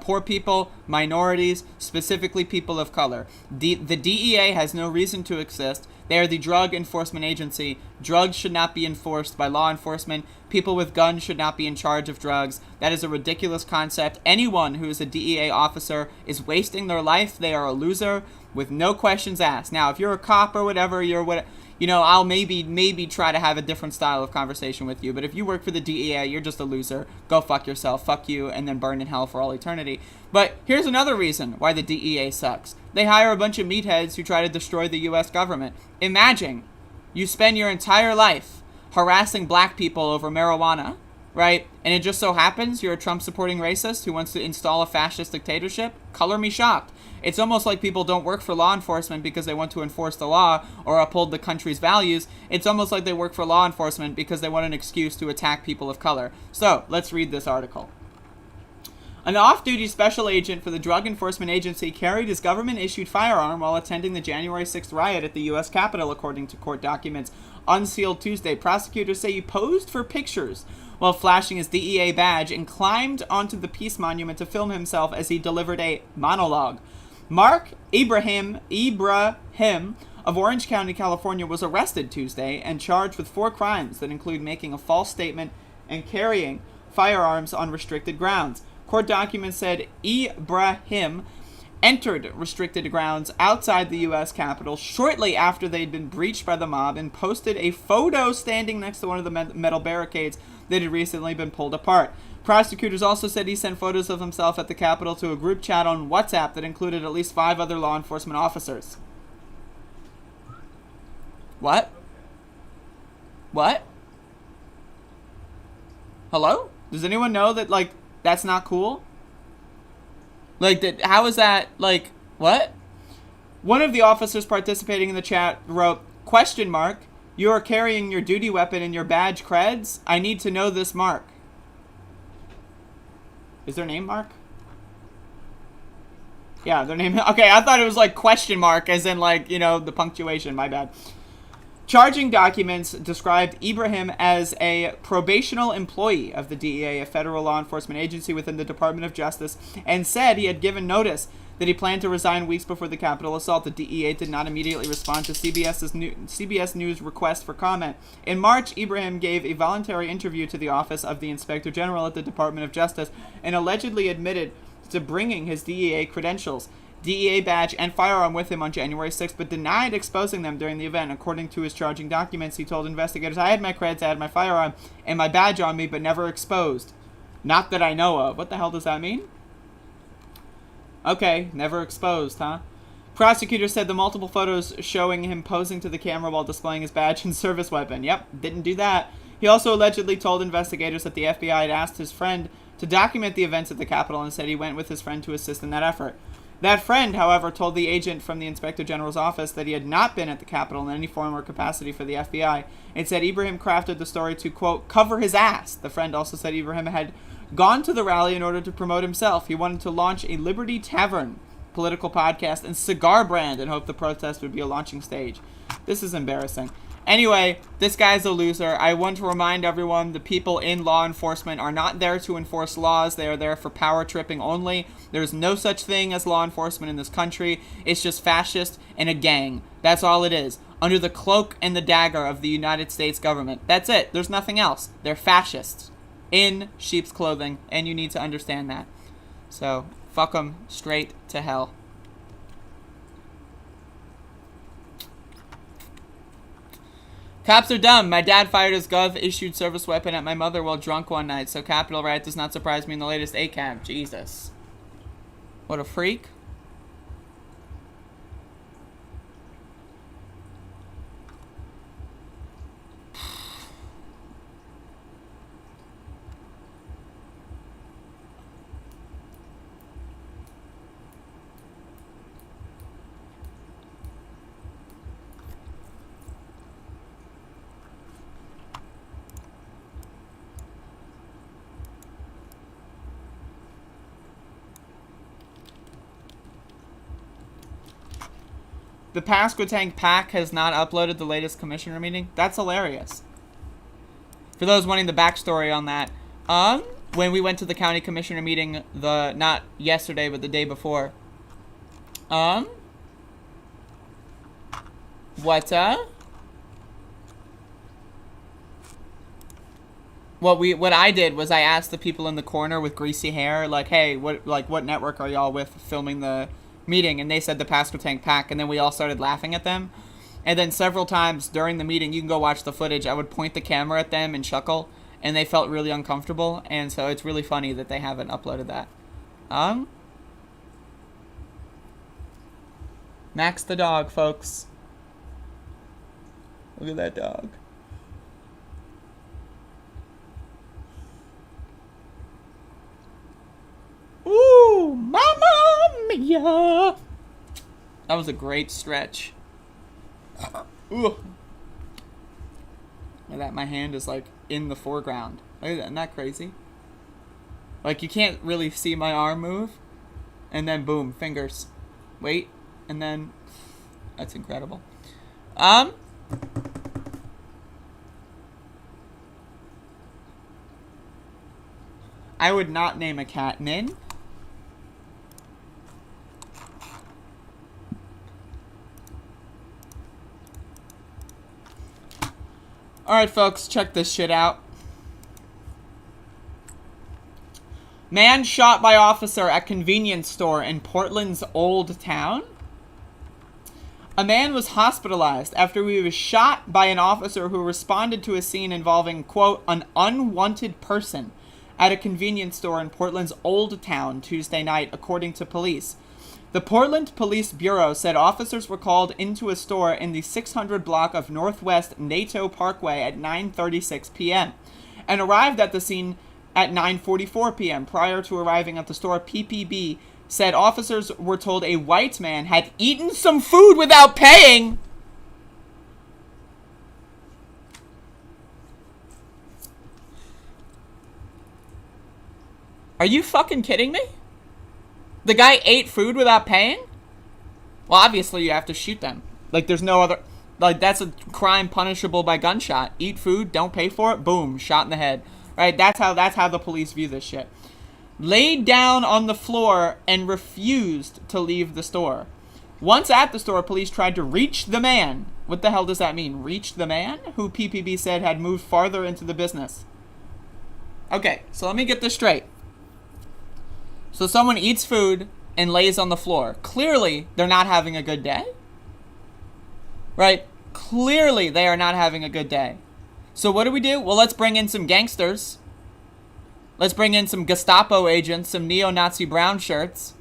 poor people, minorities, specifically people of color. The DEA has no reason to exist. They are the drug enforcement agency. Drugs should not be enforced by law enforcement. People with guns should not be in charge of drugs. That is a ridiculous concept. Anyone who is a DEA officer is wasting their life. They are a loser with no questions asked. Now, if you're a cop or whatever, I'll maybe try to have a different style of conversation with you. But if you work for the DEA, you're just a loser. Go fuck yourself. Fuck you, and then burn in hell for all eternity. But here's another reason why the DEA sucks. They hire a bunch of meatheads who try to destroy the U.S. government. Imagine you spend your entire life harassing black people over marijuana, right? And it just so happens you're a Trump-supporting racist who wants to install a fascist dictatorship? Color me shocked. It's almost like people don't work for law enforcement because they want to enforce the law or uphold the country's values. It's almost like they work for law enforcement because they want an excuse to attack people of color. So, let's read this article. An off-duty special agent for the Drug Enforcement Agency carried his government-issued firearm while attending the January 6th riot at the U.S. Capitol, according to court documents unsealed Tuesday. Prosecutors say he posed for pictures while flashing his DEA badge and climbed onto the Peace Monument to film himself as he delivered a monologue. Mark Ibrahim of Orange County, California, was arrested Tuesday and charged with 4 crimes that include making a false statement and carrying firearms on restricted grounds. Court documents said Ibrahim entered restricted grounds outside the U.S. Capitol shortly after they'd been breached by the mob and posted a photo standing next to one of the metal barricades that had recently been pulled apart. Prosecutors also said he sent photos of himself at the Capitol to a group chat on WhatsApp that included at least 5 other law enforcement officers. What? What? Hello? Does anyone know that, that's not cool? How is that, what? One of the officers participating in the chat wrote, ? You are carrying your duty weapon in your badge creds? I need to know this, Mark. Is their name Mark? Yeah, their name... Okay, I thought it was as in the punctuation. My bad. Charging documents described Ibrahim as a probational employee of the DEA, a federal law enforcement agency within the Department of Justice, and said he had given notice that he planned to resign weeks before the Capitol assault. The DEA did not immediately respond to CBS News' request for comment. In March, Ibrahim gave a voluntary interview to the Office of the Inspector General at the Department of Justice and allegedly admitted to bringing his DEA credentials, DEA badge, and firearm with him on January 6th, but denied exposing them during the event. According to his charging documents, he told investigators, I had my creds, I had my firearm, and my badge on me, but never exposed. Not that I know of. What the hell does that mean? Okay, never exposed, huh? Prosecutors said the multiple photos showing him posing to the camera while displaying his badge and service weapon. Yep, didn't do that. He also allegedly told investigators that the FBI had asked his friend to document the events at the Capitol and said he went with his friend to assist in that effort. That friend, however, told the agent from the Inspector General's office that he had not been at the Capitol in any form or capacity for the FBI. It said Ibrahim crafted the story to, quote, cover his ass. The friend also said Ibrahim had gone to the rally in order to promote himself. He wanted to launch a Liberty Tavern political podcast, and Cigar Brand, and hoped the protest would be a launching stage. This is embarrassing. Anyway, this guy's a loser. I want to remind everyone the people in law enforcement are not there to enforce laws. They are there for power tripping only. There's no such thing as law enforcement in this country. It's just fascist and a gang. That's all it is. Under the cloak and the dagger of the United States government. That's it. There's nothing else. They're fascists in sheep's clothing, and you need to understand that. So, fuck them straight to hell. Cops are dumb. My dad fired his gov-issued service weapon at my mother while drunk one night, so Capitol riot does not surprise me in the latest ACAB. Jesus. What a freak. The Pasquotank PAC has not uploaded the latest commissioner meeting. That's hilarious. For those wanting the backstory on that, when we went to the county commissioner meeting, not yesterday, but the day before, what I did was I asked the people in the corner with greasy hair, like, hey, what network are y'all with filming the meeting? And they said the Pasquotank PAC, and then we all started laughing at them. And then several times during the meeting, you can go watch the footage, I would point the camera at them and chuckle, and they felt really uncomfortable, and so it's really funny that they haven't uploaded that. Max the dog, folks. Look at that dog. Ooh, Mamma Mia! That was a great stretch. Ooh. Look at that, my hand is like in the foreground. Look at that, isn't that crazy? Like you can't really see my arm move. And then boom, fingers. Wait, and then that's incredible. I would not name a cat Min. Alright, folks, check this shit out. Man shot by officer at convenience store in Portland's Old Town. A man was hospitalized after he was shot by an officer who responded to a scene involving, quote, an unwanted person at a convenience store in Portland's Old Town Tuesday night, according to police. The Portland Police Bureau said officers were called into a store in the 600 block of Northwest NATO Parkway at 9:36 p.m. and arrived at the scene at 9:44 p.m. Prior to arriving at the store, PPB said officers were told a white man had eaten some food without paying. Are you fucking kidding me? The guy ate food without paying? Well, obviously you have to shoot them. Like, there's no other... Like, that's a crime punishable by gunshot. Eat food, don't pay for it, boom, shot in the head. Right? That's how the police view this shit. Laid down on the floor and refused to leave the store. Once at the store, police tried to reach the man. What the hell does that mean? Reach the man? Who PPB said had moved farther into the business. Okay, so let me get this straight. So someone eats food and lays on the floor. Clearly, they're not having a good day. Right? Clearly, they are not having a good day. So what do? Well, let's bring in some gangsters. Let's bring in some Gestapo agents, some neo-Nazi brown shirts,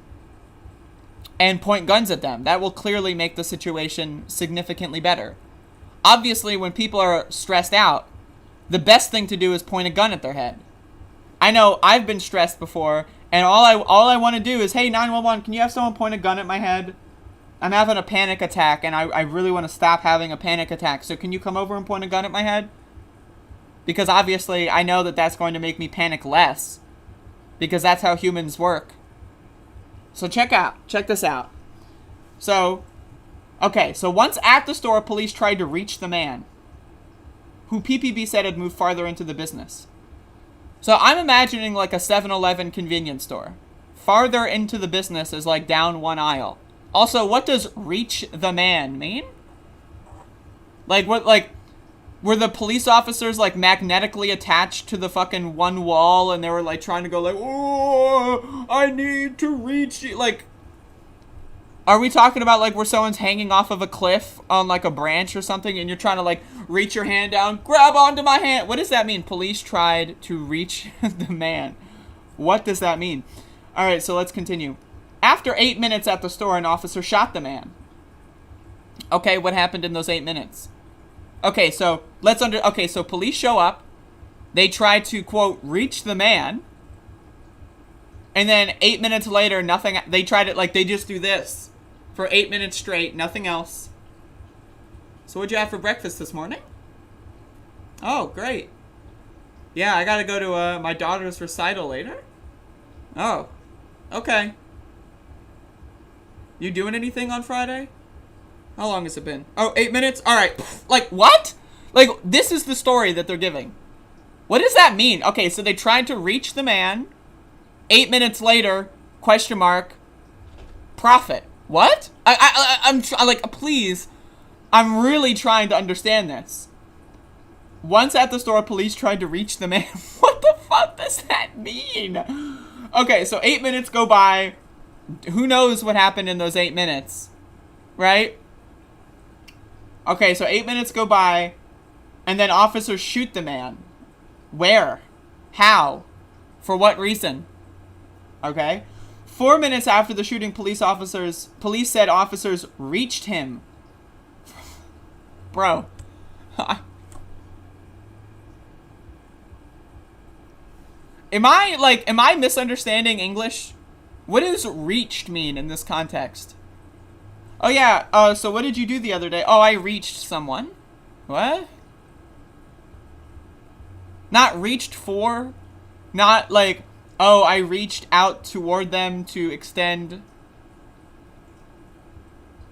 and point guns at them. That will clearly make the situation significantly better. Obviously, when people are stressed out, the best thing to do is point a gun at their head. I know I've been stressed before, and all I want to do is, hey, 911, can you have someone point a gun at my head? I'm having a panic attack, and I really want to stop having a panic attack, so can you come over and point a gun at my head? Because obviously, I know that that's going to make me panic less. Because that's how humans work. So check this out. So, okay, so once at the store, police tried to reach the man who PPB said had moved farther into the business. So I'm imagining like a 7-Eleven convenience store. Farther into the business is like down one aisle. Also, what does reach the man mean? Like, what, like, were the police officers like magnetically attached to the fucking one wall and they were like trying to go like, oh, I need to reach you? Like, are we talking about like where someone's hanging off of a cliff on like a branch or something and you're trying to like reach your hand down, grab onto my hand? What does that mean? Police tried to reach the man. What does that mean? All right, so let's continue. After 8 minutes at the store, an officer shot the man. Okay, what happened in those 8 minutes? Okay, so so police show up. They try to, quote, reach the man. And then 8 minutes later, nothing, they tried it, like, they just do this for 8 minutes straight, nothing else. So what'd you have for breakfast this morning? Oh, great. Yeah, I gotta go to my daughter's recital later. Oh, okay. You doing anything on Friday? How long has it been? Oh, 8 minutes? All right. Like, what? Like, this is the story that they're giving. What does that mean? Okay, so they tried to reach the man. 8 minutes later, question mark, profit. What? I'm like, please, I'm really trying to understand this. Once at the store, police tried to reach the man. What the fuck does that mean? Okay, so 8 minutes go by. Who knows what happened in those 8 minutes, right? Okay, so 8 minutes go by, and then officers shoot the man. Where? How? For what reason? Okay. 4 minutes after the shooting, police said officers reached him. Bro. Am I misunderstanding English? What does reached mean in this context? Oh yeah, so what did you do the other day? Oh, I reached someone. What? Not reached for? Not like, oh, I reached out toward them to extend.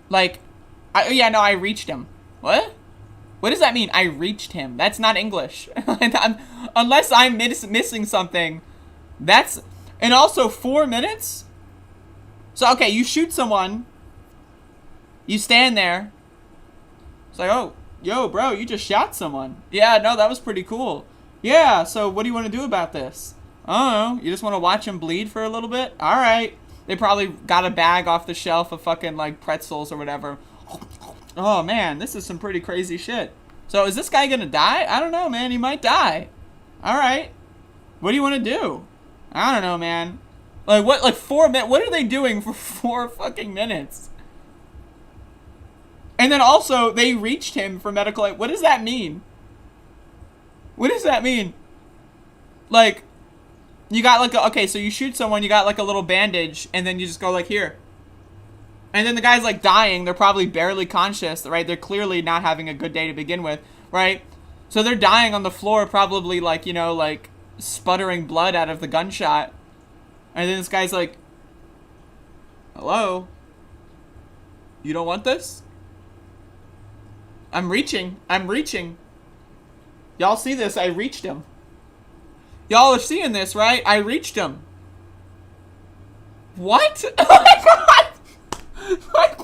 Like, I reached him. What? What does that mean? I reached him. That's not English. Unless I'm missing something. That's, and also 4 minutes? So, okay, you shoot someone. You stand there. It's like, oh, yo, bro, you just shot someone. Yeah, no, that was pretty cool. Yeah, so what do you want to do about this? I don't know. You just want to watch him bleed for a little bit? All right. They probably got a bag off the shelf of fucking, like, pretzels or whatever. Oh, man, this is some pretty crazy shit. So is this guy going to die? I don't know, man. He might die. All right. What do you want to do? I don't know, man. Like, what, like 4 minutes? What are they doing for 4 fucking minutes? And then also, they reached him for medical aid. What does that mean? What does that mean? Like, you got like okay, so you shoot someone, you got like a little bandage, and then you just go like here. And then the guy's like dying. They're probably barely conscious, right? They're clearly not having a good day to begin with, right? So they're dying on the floor, probably like, you know, like sputtering blood out of the gunshot. And then this guy's like, hello? You don't want this? I'm reaching. Y'all see this? I reached him. Y'all are seeing this, right? I reached him. What? Oh my God! Like,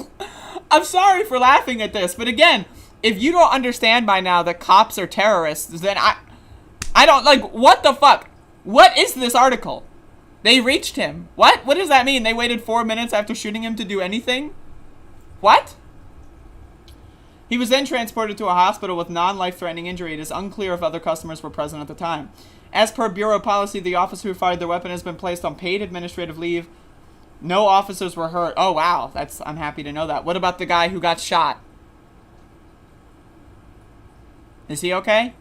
I'm sorry for laughing at this, but again, if you don't understand by now that cops are terrorists, then I don't, like, what the fuck? What is this article? They reached him. What? What does that mean? They waited 4 minutes after shooting him to do anything? What? He was then transported to a hospital with non-life-threatening injury. It is unclear if other customers were present at the time. As per Bureau policy, the officer who fired their weapon has been placed on paid administrative leave. No officers were hurt. Oh, wow. I'm happy to know that. What about the guy who got shot? Is he okay?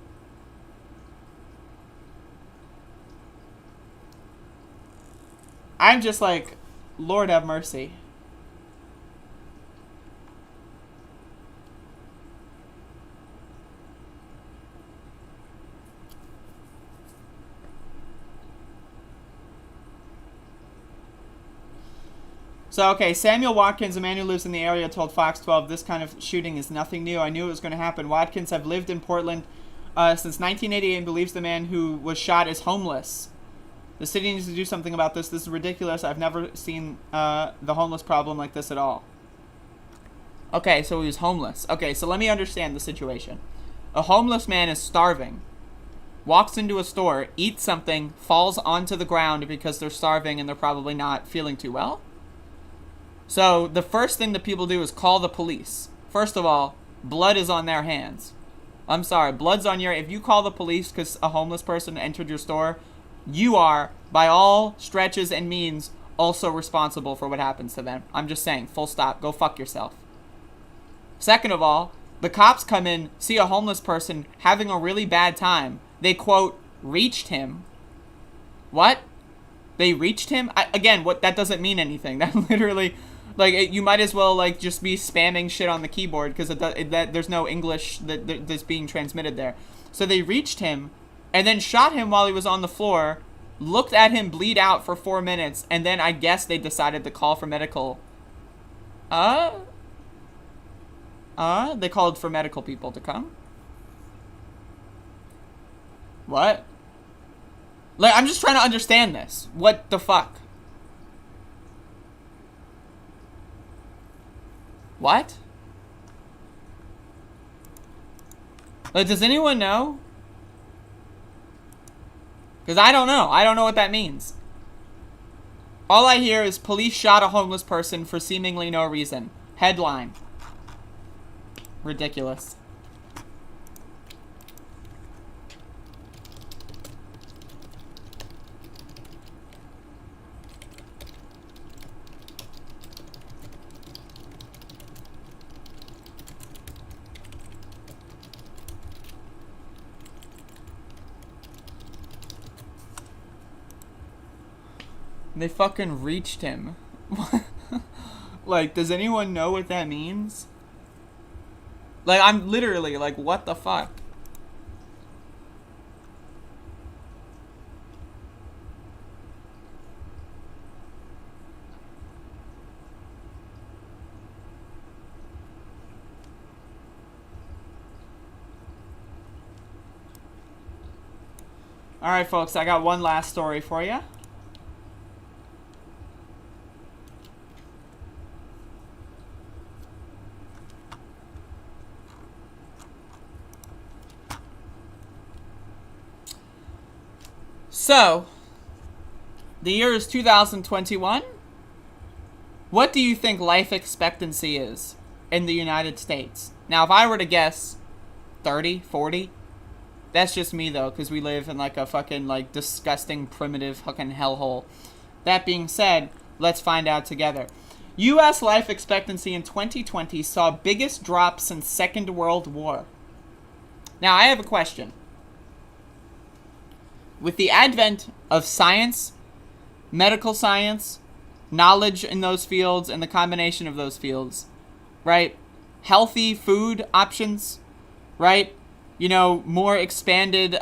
I'm just like, Lord have mercy. So, okay, Samuel Watkins, a man who lives in the area, told Fox 12, this kind of shooting is nothing new. I knew it was going to happen. Watkins have lived in Portland since 1988 and believes the man who was shot is homeless. The city needs to do something about this. This is ridiculous. I've never seen the homeless problem like this at all. Okay, so he was homeless. Okay, so let me understand the situation. A homeless man is starving, walks into a store, eats something, falls onto the ground because they're starving and they're probably not feeling too well. So the first thing that people do is call the police. First of all, blood is on their hands. I'm sorry, blood's on your... If you call the police because a homeless person entered your store, you are, by all stretches and means, also responsible for what happens to them. I'm just saying, full stop, go fuck yourself. Second of all, the cops come in, see a homeless person having a really bad time. They, quote, reached him. What? They reached him? Again, what? That doesn't mean anything. That literally... Like, you might as well, like, just be spamming shit on the keyboard because there's no English that's being transmitted there. So they reached him and then shot him while he was on the floor, looked at him bleed out for 4 minutes, and then I guess they decided to call for medical. They called for medical people to come? What? Like, I'm just trying to understand this. What the fuck? What? Like, does anyone know? Because I don't know. I don't know what that means. All I hear is police shot a homeless person for seemingly no reason. Headline. Ridiculous. They fucking reached him. Like, does anyone know what that means? Like, I'm literally like, what the fuck? Alright, folks, I got one last story for you. So, the year is 2021. What do you think life expectancy is in the United States? Now, if I were to guess 30, 40, that's just me though, because we live in like a fucking like disgusting primitive fucking hellhole. That being said, let's find out together. U.S. life expectancy in 2020 saw biggest drop since Second World War. Now, I have a question. With the advent of science, medical science, knowledge in those fields, and the combination of those fields, right? Healthy food options, right? You know, more expanded,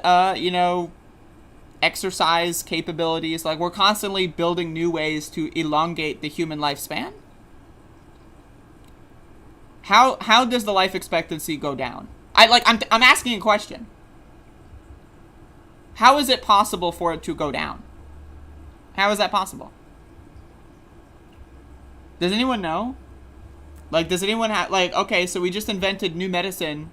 exercise capabilities. Like, we're constantly building new ways to elongate the human lifespan. How does the life expectancy go down? I'm asking a question. How is it possible for it to go down? How is that possible? Does anyone know? Like, does anyone have, like, okay, so we just invented new medicine.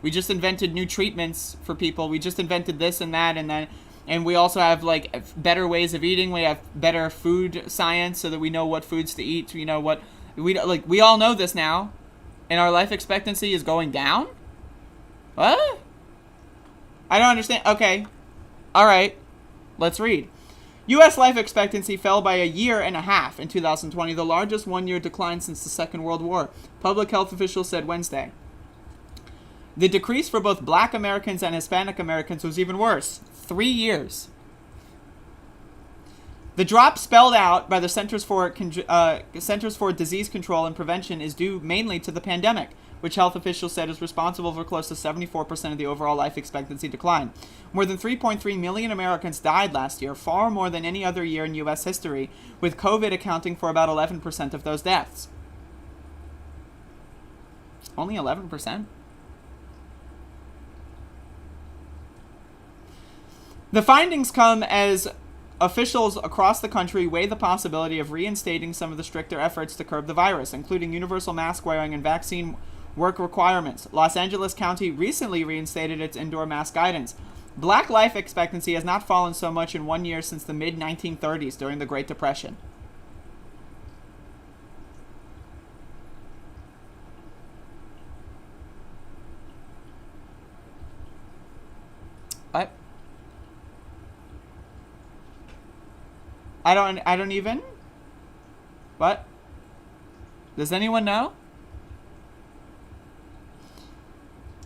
We just invented new treatments for people. We just invented this and that and that. And we also have, like, better ways of eating. We have better food science so that we know what foods to eat. We know what, we all know this now. And our life expectancy is going down? What? I don't understand. Okay. All right, let's read. U.S. life expectancy fell by 1.5 years in 2020, the largest one-year decline since the Second World War, public health officials said Wednesday. The decrease for both Black Americans and Hispanic Americans was even worse, 3 years. The drop spelled out by the Centers for Disease Control and Prevention is due mainly to the pandemic. which health officials said is responsible for close to 74% of the overall life expectancy decline. More than 3.3 million Americans died last year, far more than any other year in U.S. history, with COVID accounting for about 11% of those deaths. Only 11%? The findings come as officials across the country weigh the possibility of reinstating some of the stricter efforts to curb the virus, including universal mask wearing and vaccine work requirements. Los Angeles County recently reinstated its indoor mask guidance. Black life expectancy has not fallen so much in 1 year since the mid-1930s during the Great Depression. What? I don't even? What? Does anyone know?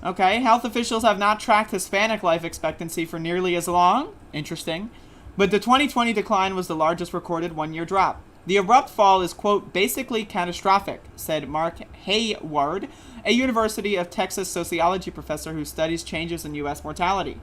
Okay, health officials have not tracked Hispanic life expectancy for nearly as long. Interesting. But the 2020 decline was the largest recorded one-year drop. The abrupt fall is, quote, basically catastrophic, said Mark Hayward, a University of Texas sociology professor who studies changes in U.S. mortality.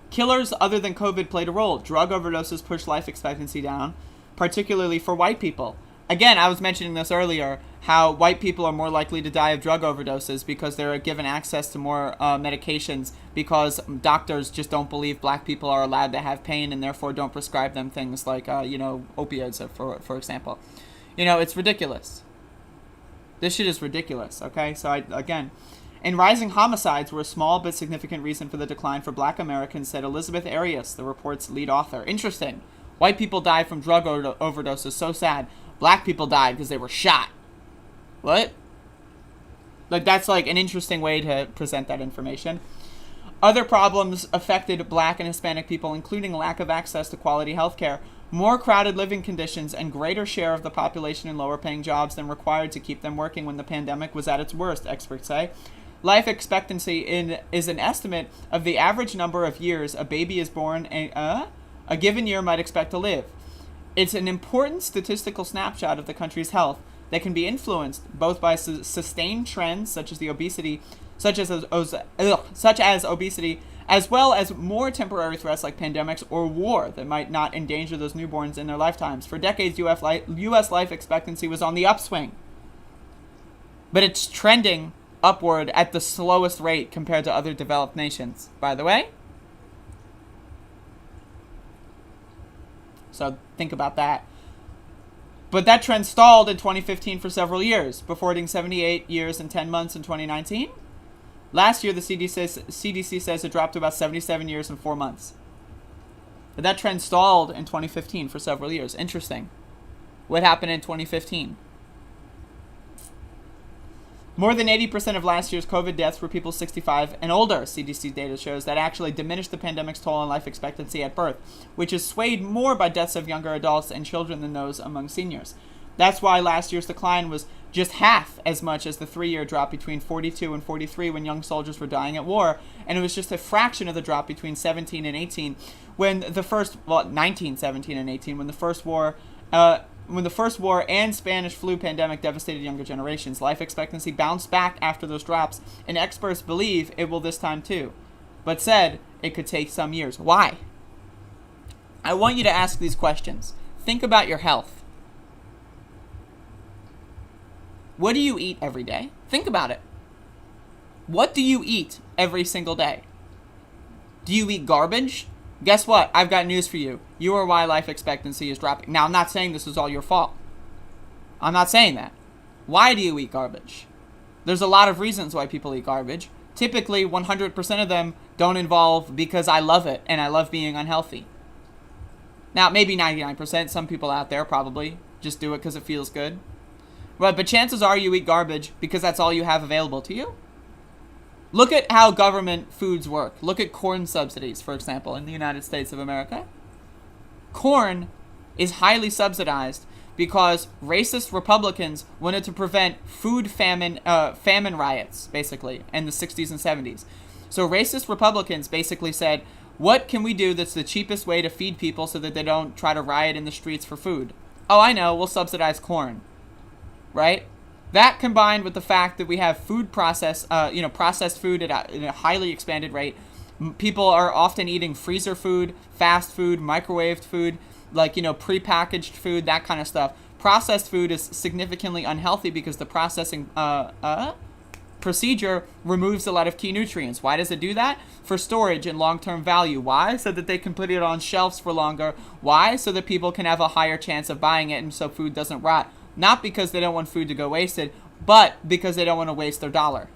Killers other than COVID played a role. Drug overdoses pushed life expectancy down, particularly for white people. Again, I was mentioning this earlier, how white people are more likely to die of drug overdoses because they're given access to more medications because doctors just don't believe black people are allowed to have pain and therefore don't prescribe them things like, opioids, for example. It's ridiculous. This shit is ridiculous, okay? So, and rising homicides were a small but significant reason for the decline for black Americans, said Elizabeth Arias, the report's lead author. Interesting. White people died from drug overdoses. So sad. Black people died because they were shot. What? That's an interesting way to present that information. Other problems affected black and Hispanic people, including lack of access to quality health care, more crowded living conditions, and greater share of the population in lower-paying jobs than required to keep them working when the pandemic was at its worst, experts say. Life expectancy is an estimate of the average number of years a baby is born a given year might expect to live. It's an important statistical snapshot of the country's health that can be influenced both by sustained trends such as obesity, as well as more temporary threats like pandemics or war that might not endanger those newborns in their lifetimes. For decades, U.S. life expectancy was on the upswing, but it's trending upward at the slowest rate compared to other developed nations, by the way. So think about that. But that trend stalled in 2015 for several years, before hitting 78 years and 10 months in 2019. Last year, the CDC says it dropped to about 77 years and 4 months. But that trend stalled in 2015 for several years. Interesting. What happened in 2015? More than 80% of last year's COVID deaths were people 65 and older, CDC data shows. That actually diminished the pandemic's toll on life expectancy at birth, which is swayed more by deaths of younger adults and children than those among seniors. That's why last year's decline was just half as much as the 3-year drop between 42 and 43 when young soldiers were dying at war, and it was just a fraction of the drop between 17 and 18 when the first, 1917 and 18, when the first war and Spanish flu pandemic devastated younger generations. Life expectancy bounced back after those drops, and experts believe it will this time too, but said it could take some years. Why? I want you to ask these questions. Think about your health. What do you eat every day? Think about it. What do you eat every single day? Do you eat garbage? Guess what? I've got news for you. You are why life expectancy is dropping. Now, I'm not saying this is all your fault. I'm not saying that. Why do you eat garbage? There's a lot of reasons why people eat garbage. Typically, 100% of them don't involve because I love it and I love being unhealthy. Now, maybe 99%. Some people out there probably just do it because it feels good. But chances are you eat garbage because that's all you have available to you. Look at how government foods work. Look at corn subsidies, for example, in the United States of America. Corn is highly subsidized because racist Republicans wanted to prevent food famine riots, basically, in the 60s and 70s. So racist Republicans basically said, what can we do that's the cheapest way to feed people so that they don't try to riot in the streets for food? Oh, I know, we'll subsidize corn. Right? That combined with the fact that we have processed food at a highly expanded rate. People are often eating freezer food, fast food, microwaved food, prepackaged food, that kind of stuff. Processed food is significantly unhealthy because the processing procedure removes a lot of key nutrients. Why does it do that? For storage and long-term value. Why? So that they can put it on shelves for longer. Why? So that people can have a higher chance of buying it and so food doesn't rot. Not because they don't want food to go wasted, but because they don't want to waste their dollar.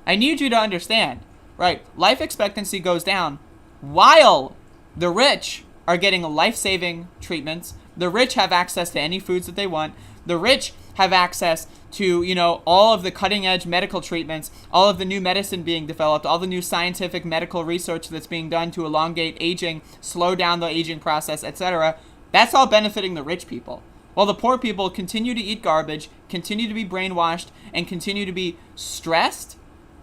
I need you to understand, right? Life expectancy goes down while the rich are getting life-saving treatments. The rich have access to any foods that they want. The rich have access to, all of the cutting-edge medical treatments, all of the new medicine being developed, all the new scientific medical research that's being done to elongate aging, slow down the aging process, etc. That's all benefiting the rich people. While the poor people continue to eat garbage, continue to be brainwashed, and continue to be stressed.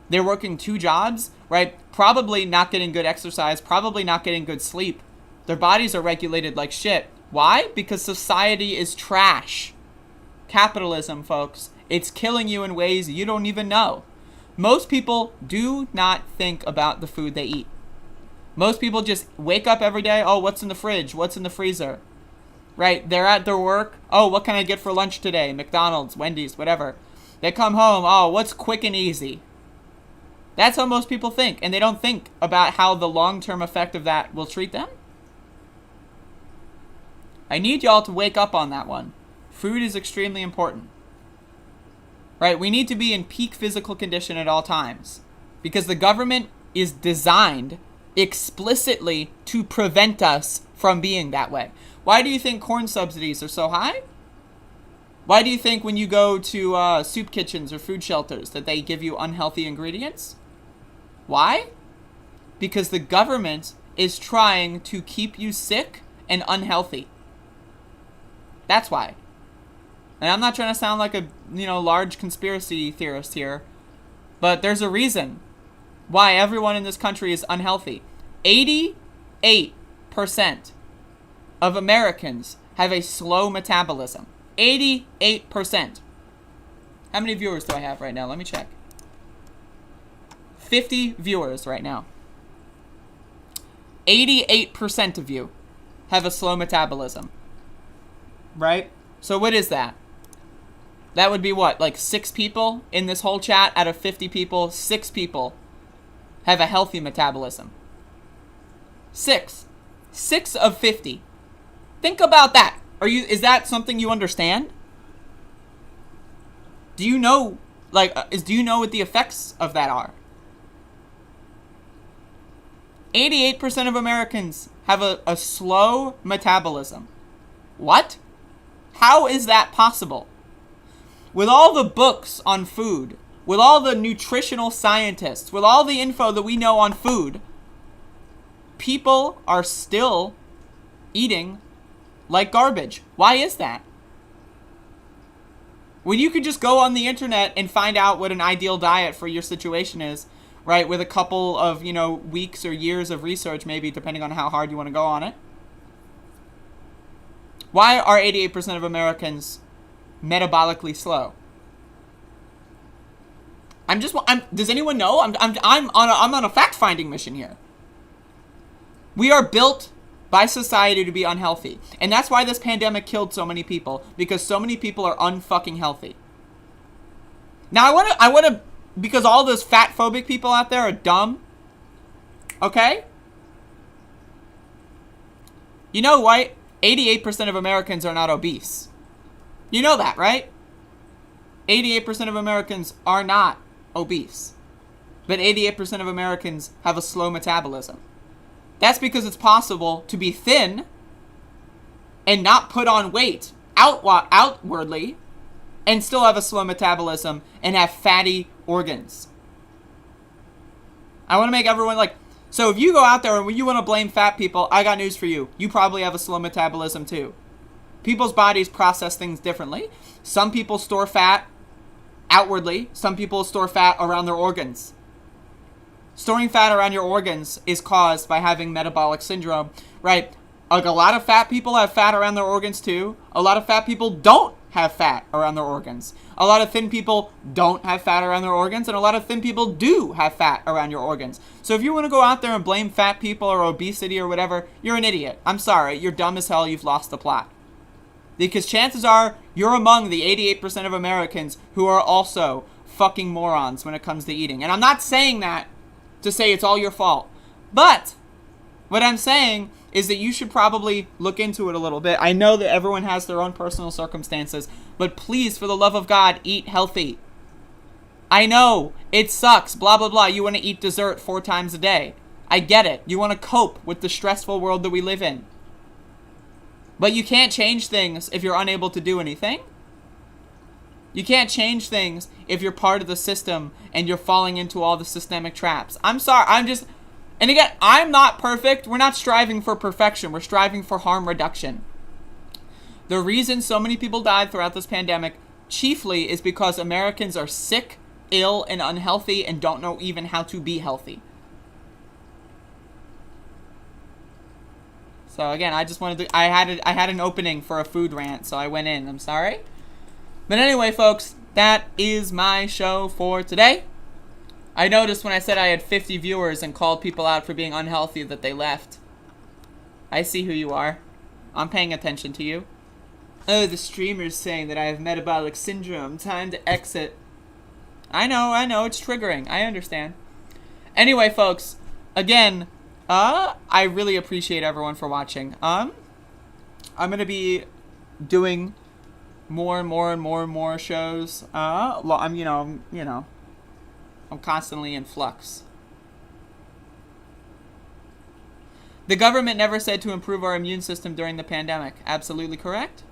They're working 2 jobs, right? Probably not getting good exercise, probably not getting good sleep. Their bodies are regulated like shit. Why? Because society is trash. Capitalism, folks. It's killing you in ways you don't even know. Most people do not think about the food they eat. Most people just wake up every day, oh, what's in the fridge? What's in the freezer? Right? They're at their work. Oh, what can I get for lunch today? McDonald's, Wendy's, whatever. They come home. Oh, what's quick and easy? That's how most people think. And they don't think about how the long-term effect of that will treat them. I need y'all to wake up on that one. Food is extremely important. Right? We need to be in peak physical condition at all times. Because the government is designed explicitly to prevent us from being that way. Why do you think corn subsidies are so high? Why do you think when you go to soup kitchens or food shelters that they give you unhealthy ingredients? Why? Because the government is trying to keep you sick and unhealthy. That's why. And I'm not trying to sound like a, large conspiracy theorist here, but there's a reason why everyone in this country is unhealthy. 88% of Americans have a slow metabolism. 88%. How many viewers do I have right now? Let me check. 50 viewers right now. 88% of you have a slow metabolism. Right? So what is that? That would be what? Like 6 people in this whole chat out of 50 people? 6 people have a healthy metabolism. 6. 6 of 50. Think about that. Is that something you understand? Do you know, do you know what the effects of that are? 88% of Americans have a slow metabolism. What? How is that possible? With all the books on food, with all the nutritional scientists, with all the info that we know on food, people are still eating like garbage. Why is that? When you could just go on the internet and find out what an ideal diet for your situation is, right? With a couple of, weeks or years of research, maybe, depending on how hard you want to go on it. Why are 88% of Americans metabolically slow? Does anyone know? I'm on a fact-finding mission here. We are built by society to be unhealthy. And that's why this pandemic killed so many people, because so many people are unfucking healthy. Now I want to because all those fat phobic people out there are dumb. Okay? You know what? 88% of Americans are not obese. You know that, right? 88% of Americans are not obese. But 88% of Americans have a slow metabolism. That's because it's possible to be thin and not put on weight outwardly and still have a slow metabolism and have fatty organs. I want to make everyone so if you go out there and you want to blame fat people, I got news for you. You probably have a slow metabolism too. People's bodies process things differently. Some people store fat outwardly. Some people store fat around their organs. Storing fat around your organs is caused by having metabolic syndrome, right? A lot of fat people have fat around their organs too. A lot of fat people don't have fat around their organs. A lot of thin people don't have fat around their organs, and a lot of thin people do have fat around your organs. So if you want to go out there and blame fat people or obesity or whatever, you're an idiot. I'm sorry. You're dumb as hell. You've lost the plot. Because chances are you're among the 88% of Americans who are also fucking morons when it comes to eating. And I'm not saying that to say it's all your fault. But what I'm saying is that you should probably look into it a little bit. I know that everyone has their own personal circumstances, but please, for the love of God, eat healthy. I know, it sucks, blah, blah, blah. You want to eat dessert 4 times a day. I get it. You want to cope with the stressful world that we live in. But you can't change things if you're unable to do anything. You can't change things if you're part of the system and you're falling into all the systemic traps. I'm sorry, and again, I'm not perfect. We're not striving for perfection. We're striving for harm reduction. The reason so many people died throughout this pandemic chiefly is because Americans are sick, ill, and unhealthy and don't know even how to be healthy. So again, I just wanted to, I had an opening for a food rant, so I went in. I'm sorry. But anyway, folks, that is my show for today. I noticed when I said I had 50 viewers and called people out for being unhealthy that they left. I see who you are. I'm paying attention to you. Oh, the streamer's saying that I have metabolic syndrome. Time to exit. I know, it's triggering. I understand. Anyway, folks, again, I really appreciate everyone for watching. I'm gonna be doing more and more shows. I'm constantly in flux. The government never said to improve our immune system during the pandemic. Absolutely correct.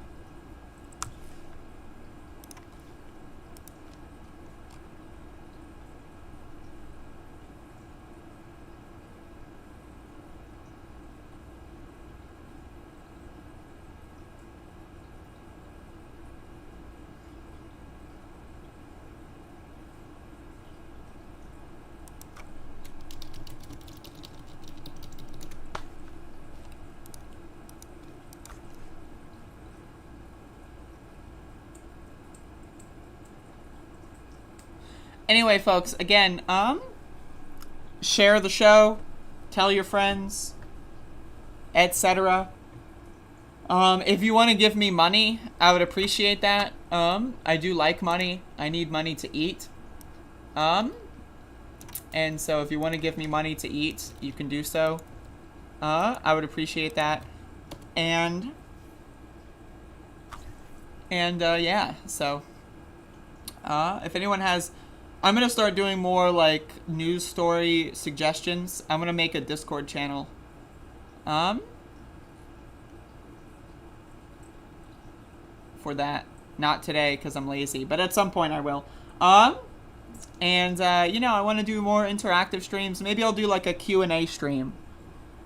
Anyway, folks, again, share the show, tell your friends, etc. If you want to give me money, I would appreciate that. I do like money. I need money to eat. And so if you want to give me money to eat, you can do so. I would appreciate that. And yeah, so if anyone has, I'm going to start doing more like news story suggestions. I'm going to make a Discord channel. For that. Not today because I'm lazy, but at some point I will. And I want to do more interactive streams. Maybe I'll do like a Q&A stream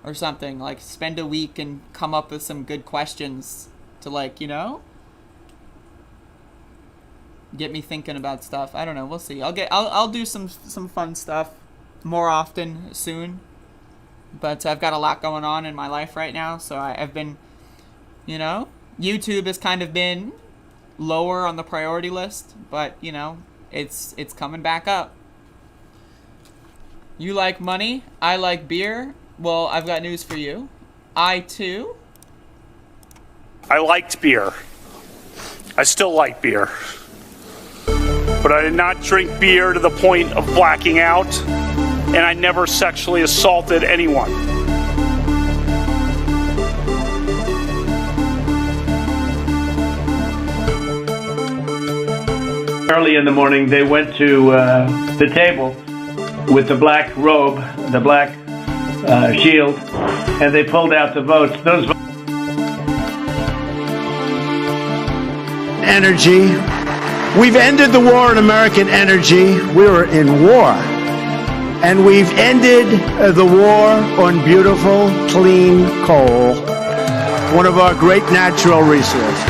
or something. Like spend a week and come up with some good questions to get me thinking about stuff. I don't know. We'll see. I'll do some fun stuff more often soon. But I've got a lot going on in my life right now, so I've been, YouTube has kind of been lower on the priority list, but it's coming back up. You like money? I like beer. Well, I've got news for you. I too. I liked beer. I still like beer. But I did not drink beer to the point of blacking out, and I never sexually assaulted anyone. Early in the morning, they went to the table with the black robe, the black shield, and they pulled out the votes. Those energy. We've ended the war on American energy. We were in war. And we've ended the war on beautiful, clean coal, one of our great natural resources.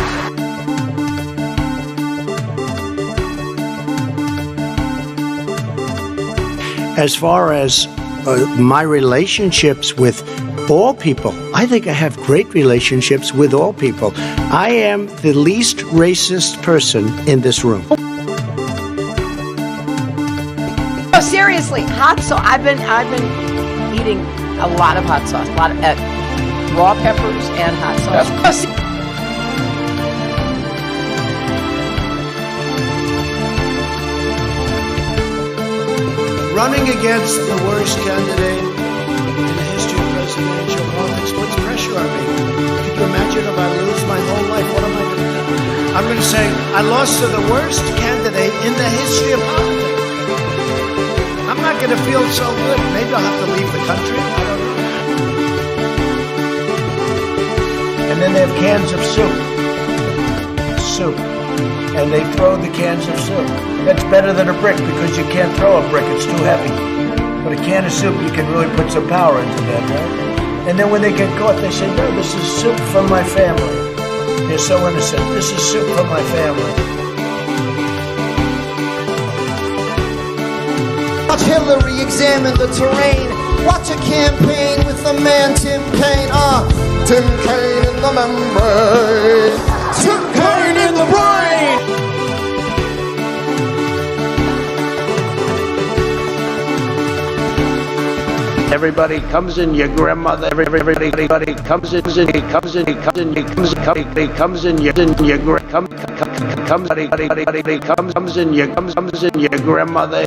As far as my relationships with all people. I think I have great relationships with all people. I am the least racist person in this room. No, seriously, hot sauce. I've been eating a lot of hot sauce, a lot of raw peppers and hot sauce. Running against the worst candidate in the history of presidential politics puts pressure on me. Could you imagine if I lose my whole life? What am I going to do? I'm going to say I lost to the worst candidate in the history of politics. I'm not going to feel so good. Maybe I'll have to leave the country. I don't know. And then they have cans of soup. And they throw the cans of soup. That's better than a brick because you can't throw a brick, it's too heavy. But a can of soup, you can really put some power into that, right? And then when they get caught, they say, no, this is soup from my family. They're so innocent. This is soup from my family. Watch Hillary examine the terrain. Watch a campaign with the man Tim Kaine. Tim Kaine in the membrane. Tim Kaine in the brain. Everybody comes in, your grandmother. Everybody comes in. He comes in. Your comes in your grandmother.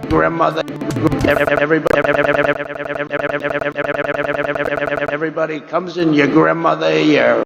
Everybody comes in your grandmother.